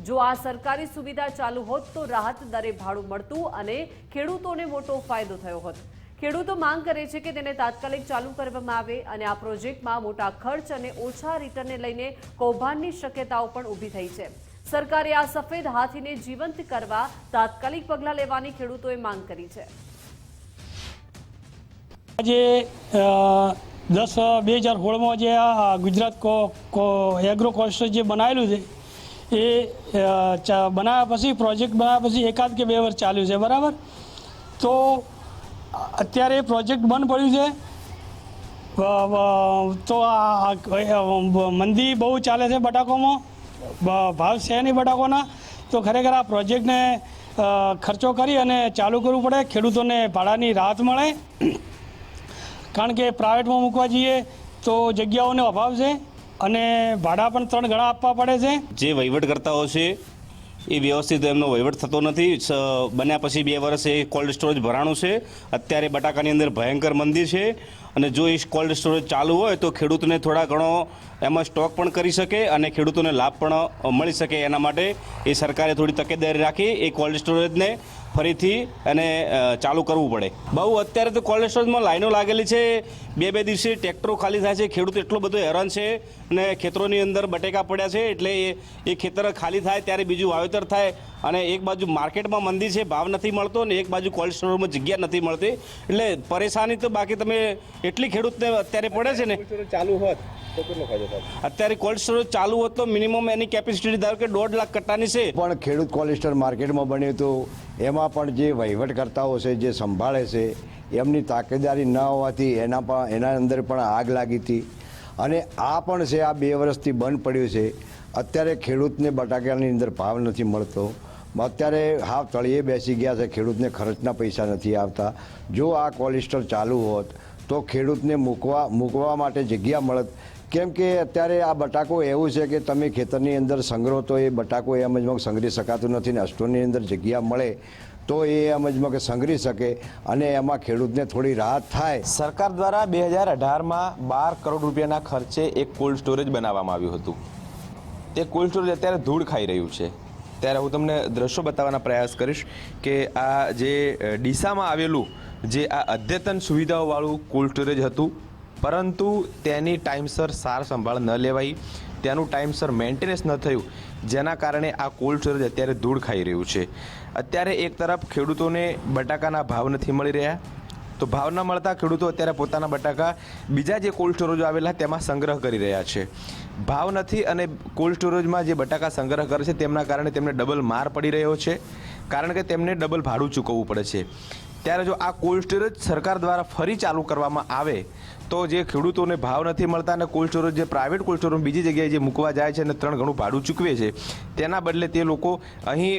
જો આ સરકારી સુવિધા ચાલુ હોત તો રાહત દરે ભાડું મળતું અને ખેડૂતોને મોટો ફાયદો થયો હોત. ખેડૂતો માંગ કરે છે કે તેને તાત્કાલિક ચાલુ કરવામાં આવે અને આ પ્રોજેક્ટમાં મોટા ખર્ચ અને ઓછા રિટર્નને લઈને કૌભાંડની શક્યતાઓ પણ ઊભી થઈ છે. સરકારે આ સફેદ હાથીને જીવંત કરવા તાત્કાલિક પગલાં લેવાની ખેડૂતોએ માંગ કરી છે. આજે 2016માં જે આ ગુજરાત એગ્રો ક્લસ્ટર જે બનાવેલું છે એ બનાવ્યા પછી પ્રોજેક્ટ બનાવ્યા પછી 1 કે 2 વર્ષ ચાલ્યું છે, બરાબર. તો અત્યારે પ્રોજેક્ટ બંધ પડ્યું છે. તો મંદી બહુ ચાલે છે બટાકોમાં, ભાવ છે નહીં બટાકોના. તો ખરેખર આ પ્રોજેક્ટને ખર્ચો કરી અને ચાલુ કરવું પડે, ખેડૂતોને ભાડાની રાહત મળે. કારણ કે પ્રાઇવેટમાં મૂકવા જઈએ તો જગ્યાઓનો અભાવ છે અને ભાડા પણ 3 ગણા આપવા પડે છે. જે વહીવટકર્તાઓ છે એ વ્યવસ્થિત એમનો વહીવટ થતો નથી. બન્યા પછી 2 વર્ષ એ કોલ્ડ સ્ટોરેજ ભરાણું છે. અત્યારે બટાકાની અંદર ભયંકર મંદી છે અને જો એ કોલ્ડ સ્ટોરેજ ચાલુ હોય તો ખેડૂતને થોડા ઘણો એમાં સ્ટોક પણ કરી શકે અને ખેડૂતોને લાભ પણ મળી શકે. એના માટે એ સરકારે થોડી તકેદારી રાખી એ કોલ્ડ સ્ટોરેજને ફરીથી અને ચાલુ કરવું પડે. બહુ અત્યારે તો કોલ્ડ સ્ટોરેજમાં લાઈનો લાગેલી છે. 2 દિવસે ટ્રેક્ટરો ખાલી થાય છે. ખેડૂત એટલો બધો હેરાન છે અને ખેતરોની અંદર બટેકા પડ્યા છે. એટલે એ ખેતર ખાલી થાય ત્યારે બીજું વાવેતર થાય અને એક બાજુ માર્કેટમાં મંદી છે, ભાવ નથી મળતો, અને એક બાજુ કોલ્ડ સ્ટોરેજમાં જગ્યા નથી મળતી. એટલે પરેશાની તો બાકી તમે એટલી ખેડૂતને અત્યારે પડે છે ને. ચાલુ હોત તો કેટલો ફાયદો થાય? અત્યારે કોલ્ડ સ્ટોરેજ ચાલુ હોત તો મિનિમમ એની કેપેસિટી ધારો કે 1.5 લાખ કટ્ટાની છે. પણ ખેડૂત કોલ્ડ સ્ટોર માર્કેટમાં બન્યું હતું એમાં પણ જે વહીવટકર્તાઓ છે જે સંભાળે છે એમની તાકેદારી ન હોવાથી એના અંદર પણ આગ લાગી હતી. અને આ પણ છે આ 2 વર્ષથી બંધ પડ્યું છે. અત્યારે ખેડૂતને બટાકાની અંદર ભાવ નથી મળતો. અત્યારે હાવ તળિયે બેસી ગયા છે. ખેડૂતને ખર્ચના પૈસા નથી આવતા. જો આ કોલ્ડ સ્ટોર ચાલુ હોત તો ખેડૂતને મૂકવા માટે જગ્યા મળત. કેમ કે અત્યારે આ બટાકો એવું છે કે તમે ખેતરની અંદર સંગ્રહો તો એ બટાકો એમ જ સંગ્રહી શકાતું નથી ને સ્ટોરની અંદર જગ્યા મળે તો એ એમ જ સંગ્રહી શકે અને એમાં ખેડૂતને થોડી રાહત થાય. સરકાર દ્વારા 2018માં 12 કરોડ રૂપિયાના ખર્ચે એક કોલ્ડ સ્ટોરેજ બનાવવામાં આવ્યું હતું. તે કોલ્ડ સ્ટોરેજ અત્યારે ધૂળ ખાઈ રહ્યું છે. ત્યારે હું તમને દ્રશ્યો બતાવવાના પ્રયાસ કરીશ કે આ જે ડીસામાં આવેલું જે આ અદ્યતન સુવિધાઓવાળું કોલ્ડ સ્ટોરેજ હતું, પરંતુ તેની ટાઈમસર સાર સંભાળ ન લેવાઈ, તેનું ટાઈમસર મેન્ટેનન્સ ન થયું, જેના કારણે આ કોલ્ડ સ્ટોરેજ અત્યારે ધૂળ ખાઈ રહ્યું છે. અત્યારે એક તરફ ખેડૂતોને બટાકાના ભાવ નથી મળી રહ્યા, તો ભાવ ન મળતા ખેડૂતો અત્યારે પોતાના બટાકા બીજા જે કોલ્ડ સ્ટોરેજો આવેલા તેમાં સંગ્રહ કરી રહ્યા છે. ભાવ નથી અને કોલ્ડ સ્ટોરેજમાં જે બટાકા સંગ્રહ કરે છે તેમના કારણે તેમને ડબલ માર પડી રહ્યો છે, કારણ કે તેમને ડબલ ભાડું ચૂકવવું પડે છે. ત્યારે જો આ કોલ્ડ સ્ટોરેજ સરકાર દ્વારા ફરી ચાલુ કરવામાં આવે તો જે ખેડૂતોને ભાવ નથી મળતા અને કોલ્ડ સ્ટોરેજ જે પ્રાઇવેટ કોલ્ડ સ્ટોરેજ બીજી જગ્યાએ જે મૂકવા જાય છે અને 3 ગણું ભાડું ચૂકવે છે, તેના બદલે તે લોકો અહીં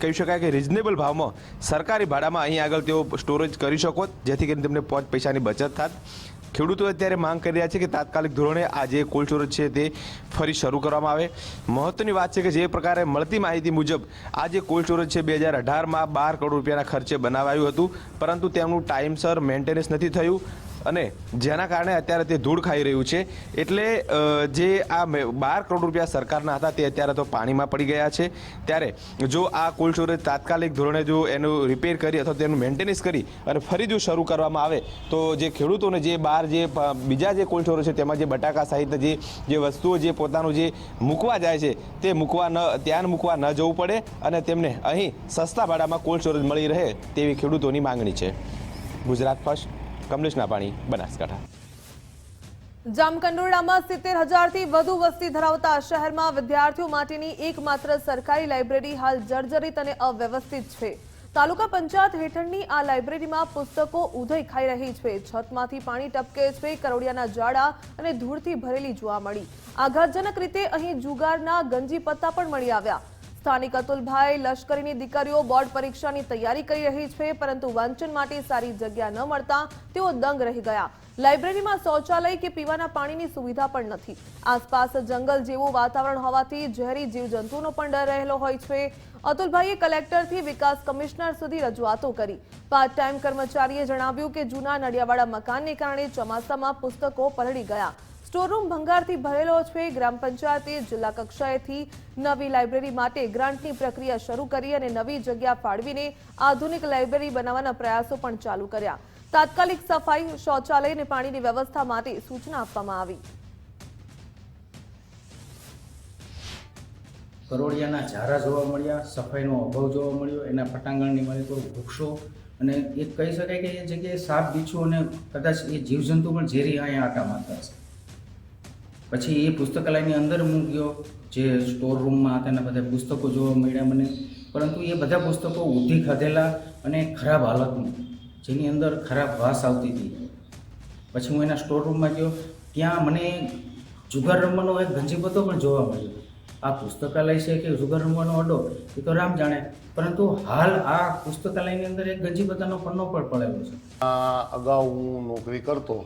કહી શકાય કે રિઝનેબલ ભાવમાં સરકારી ભાડામાં અહીં આગળ તેઓ સ્ટોરેજ કરી શકો, જેથી કરીને તેમને 5 પૈસાની બચત થાત. ખેડૂતો અત્યારે માંગ કરી રહ્યા છે કે તાત્કાલિક ધોરણે આ જે કોલ્ડ સ્ટોરેજ છે તે ફરી શરૂ કરવામાં આવે. મહત્વની વાત છે કે જે પ્રકારે મળતી માહિતી મુજબ આ જે કોલ્ડ સ્ટોરેજ છે 2018માં 12 કરોડ રૂપિયાના ખર્ચે બનાવાયું હતું, પરંતુ તેમનું ટાઈમસર મેન્ટેનન્સ નથી થયું અને જેના કારણે અત્યારે તે ધૂળ ખાઈ રહ્યું છે. એટલે જે આ 12 કરોડ રૂપિયા સરકારના હતા તે અત્યારે તો પાણીમાં પડી ગયા છે. ત્યારે જો આ કોલ્ડ સ્ટોરેજ તાત્કાલિક ધોરણે જો એનું રિપેર કરી અથવા તેનું મેન્ટેનન્સ કરી અને ફરી જો શરૂ કરવામાં આવે તો જે ખેડૂતોને જે બહાર જે બીજા જે કોલ્ડ સ્ટોરેજ છે તેમાં જે બટાકા સહિત જે વસ્તુઓ જે પોતાનું જે મૂકવા જાય છે તે ત્યાં મૂકવા ન જવું પડે અને તેમને અહીં સસ્તા ભાડામાં કોલ્ડ સ્ટોરેજ મળી રહે તેવી ખેડૂતોની માંગણી છે. ગુજરાત ફર્સ્ટ, કમલેશ નાપાણી, બનાસકાંઠા. જામકંડોરણામાં 70,000થી વધુ વસ્તી ધરાવતા શહેરમાં વિદ્યાર્થીઓ માટેની એકમાત્ર સરકારી લાઇબ્રેરી હાલ જર્જરિત અને અવ્યવસ્થિત છે. તાલુકા પંચાયત હેઠળની આ લાઇબ્રેરીમાં પુસ્તકો ઉધઈ ખાઈ રહી છે. છતમાંથી પાણી ટપકે છે. કરોડિયાના જાડા અને ધૂળથી ભરેલી જોવા મળી. આઘાતજનક રીતે અહીં જુગારના ગંજી પત્તા પણ મળી આવ્યા. સ્થાનિક અતુલભાઈ લશ્કરીની દીકરીઓ બોર્ડ પરીક્ષાની તૈયારી કરી રહી છે, પરંતુ વાંચન માટે સારી જગ્યા ન મળતા તેઓ દંગ રહી ગયા. લાઇબ્રેરીમાં શૌચાલય કે પીવાના પાણીની સુવિધા પણ નથી. આસપાસ જંગલ જેવું વાતાવરણ હોવાથી ઝેરી જીવજંતુનો પણ ડર રહેલો હોય છે. અતુલભાઈએ કલેક્ટરથી વિકાસ કમિશનર સુધી રજૂઆતો કરી. પાર્ટ ટાઈમ કર્મચારીએ જણાવ્યું કે જૂના નડિયાવાળા મકાનને કારણે ચોમાસામાં પુસ્તકો પલળી ગયા. સ્ટોરરૂમ ભંગારથી ભરેલો છે. ગ્રામ પંચાયતે જિલ્લા કક્ષાએથી નવી લાઇબ્રેરી માટે ગ્રાન્ટની પ્રક્રિયા શરૂ કરી અને નવી જગ્યા ફાળવીને આધુનિક લાઇબ્રેરી બનાવવાના પ્રયાસો પણ ચાલુ કર્યા. તાત્કાલિક સફાઈ, શૌચાલય અને પાણીની વ્યવસ્થા માટે સૂચના આપવામાં આવી. કરોડિયાના ઝારા જોવા મળ્યા, સફાઈનો અભાવ જોવા મળ્યો, એના પટાંગણની મારી તો વૃક્ષો અને એક કહી શકાય કે એ જગ્યાએ સાપ, બીછું અને કદાચ એ જીવજંતુ પણ ઝેરી અહીંયા આટા મારતા હશે. પછી એ પુસ્તકાલયની અંદર હું ગયો, જે સ્ટોર રૂમમાં તેના બધા પુસ્તકો જોવા મળ્યા મને, પરંતુ એ બધા પુસ્તકો ઊંધી ખાધેલા અને ખરાબ હાલતમાં, જેની અંદર ખરાબ વાસ આવતી હતી. પછી હું એના સ્ટોર રૂમમાં ગયો, ત્યાં મને જુગાર રમવાનો એક ગંજીપતો પણ જોવા મળ્યો. આ પુસ્તકાલય છે કે જુગાર રમવાનો અડ્ડો એ તો રામ જાણે, પરંતુ હાલ આ પુસ્તકાલયની અંદર એક ગંજીપતાનો પન્નો પણ પડેલો છે. અગાઉ હું નોકરી કરતો,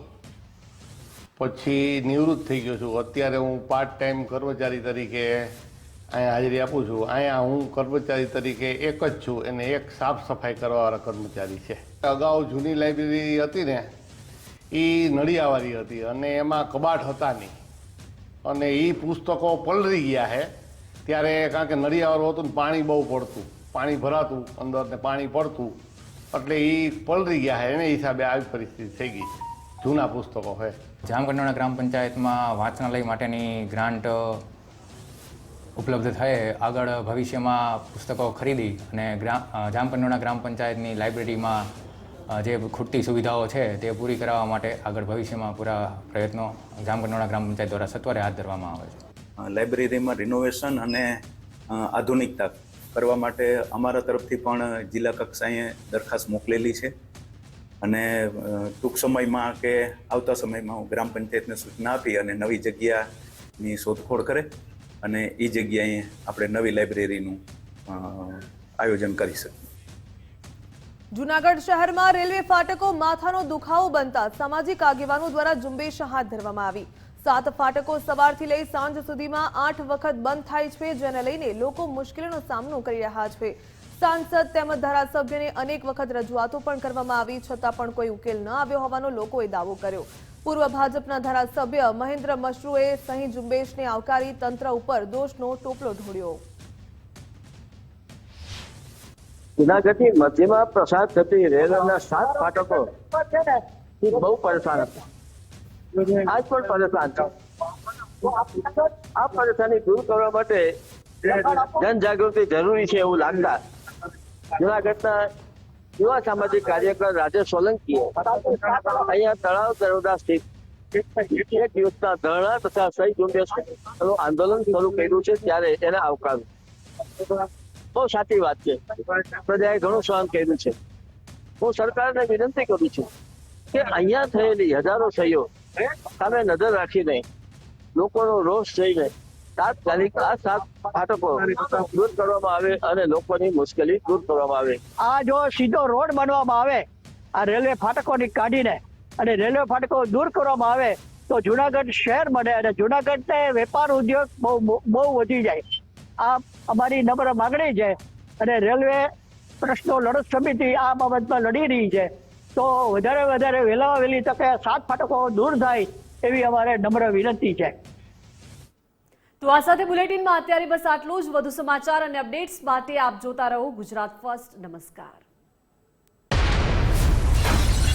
પછી નિવૃત્ત થઈ ગયો છું. અત્યારે હું પાર્ટ ટાઈમ કર્મચારી તરીકે અહીંયા હાજરી આપું છું. અહીંયા હું કર્મચારી તરીકે એક જ છું અને એક સાફ સફાઈ કરવાવાળા કર્મચારી છે. અગાઉ જૂની લાઇબ્રેરી હતી ને એ નળિયાવાળી હતી અને એમાં કબાટ હતા નહીં, અને એ પુસ્તકો પલળી ગયા છે. ત્યારે કારણ કે નળિયાવાળું હતું ને પાણી બહુ પડતું, પાણી ભરાતું અંદર ને પાણી પડતું, એટલે એ પલળી ગયા છે. એને હિસાબે આવી પરિસ્થિતિ થઈ ગઈ છે. જૂના પુસ્તકો છે. જામકંડોરણા ગ્રામ પંચાયતમાં વાંચનાલય માટેની ગ્રાન્ટ ઉપલબ્ધ થાય, આગળ ભવિષ્યમાં પુસ્તકો ખરીદી અને જામકંડોરણા ગ્રામ પંચાયતની લાઇબ્રેરીમાં જે ખૂટતી સુવિધાઓ છે તે પૂરી કરાવવા માટે આગળ ભવિષ્યમાં પૂરા પ્રયત્નો જામકંડોરણા ગ્રામ પંચાયત દ્વારા સત્વરે હાથ ધરવામાં આવે છે. લાઇબ્રેરીમાં રિનોવેશન અને આધુનિકતા કરવા માટે અમારા તરફથી પણ જિલ્લા કક્ષાએ દરખાસ્ત મોકલેલી છે અને ટૂંક સમયમાં કે આવતા સમયમાં હું ગ્રામ પંચાયતને સૂચના આપી અને નવી જગ્યાની શોધખોળ કરે અને એ જગ્યાએ આપણે નવી લાઇબ્રેરીનું આયોજન કરી શકીએ. જૂનાગઢ શહેરમાં રેલવે ફાટકો માથાનો દુખાવો બનતા સામાજિક આગેવાનો દ્વારા ઝુંબેશ હાથ ધરવામાં આવી. 7 ફાટકો સવારથી લઈ સાંજ સુધીમાં 8 વખત બંધ થાય છે, જેને લઈને લોકો મુશ્કેલીનો સામનો કરી રહ્યા છે. સાંસદ તેમજ ધારાસભ્યને અનેક વખત રજૂઆતો પણ કરવામાં આવી, છતાં પણ કોઈ ઉકેલ ન આવ્યો હોવાનો લોકોએ દાવો કર્યો. પૂર્વ ભાજપના ધારાસભ્ય મહેન્દ્ર મશરૂએ સહી ઝુંબેશને આવકારી તંત્ર ઉપર દોષનો ટોપલો ઢોળ્યો. જૂનાગઢની મધ્યમાં પ્રસાર થતી રેલવેના 7 ફાટકો બહુ પરેશાન હતા, આજ પણ પરેશાન છે. આ પરેશાની દૂર કરવા માટે જનજાગૃતિ જરૂરી છે એવું લાગતા જૂનાગઢના યુવા સામાજિક કાર્યકર રાજેશ સોલંકીએ અહીંયા તળાવ દરોડા સ્થિત એક દિવસના ધરણા તથા સહી ઝુંબેશનું આંદોલન શરૂ કર્યું છે, ત્યારે એને આવકાર્યું. બહુ સાચી વાત છે, પ્રજાએ ઘણું સહન કર્યું છે. હું સરકારને વિનંતી કરું છું કે અહીંયા થયેલી હજારો સહીઓ સામે નજર રાખીને લોકોનો રોષ જોઈને તાત્કાલિક આ 7 ફાટકો દૂર કરવામાં આવે અને લોકોની મુશ્કેલી દૂર કરવામાં આવે. આ જો સીધો રોડ બનવામાં આવે આ રેલવે ફાટકોની કાઢીને અને રેલવે ફાટકો દૂર કરવામાં આવે તો જુનાગઢ શહેર બને અને જુનાગઢને વેપાર ઉદ્યોગ બહુ વધી જાય. આ અમારી નમ્ર માગણી છે અને રેલવે પ્રશ્નો લડત સમિતિ આ બાબતમાં લડી રહી છે. તો વધારે વહેલામાં વહેલી તકે 7 ફાટકો દૂર થાય એવી અમારે નમ્ર વિનંતી છે. તો આ સાથે બુલેટિનમાં અત્યારે બસ આટલું જ. વધુ સમાચાર અને અપડેટ્સ માટે આપ જોતા રહો ગુજરાત ફર્સ્ટ. નમસ્કાર.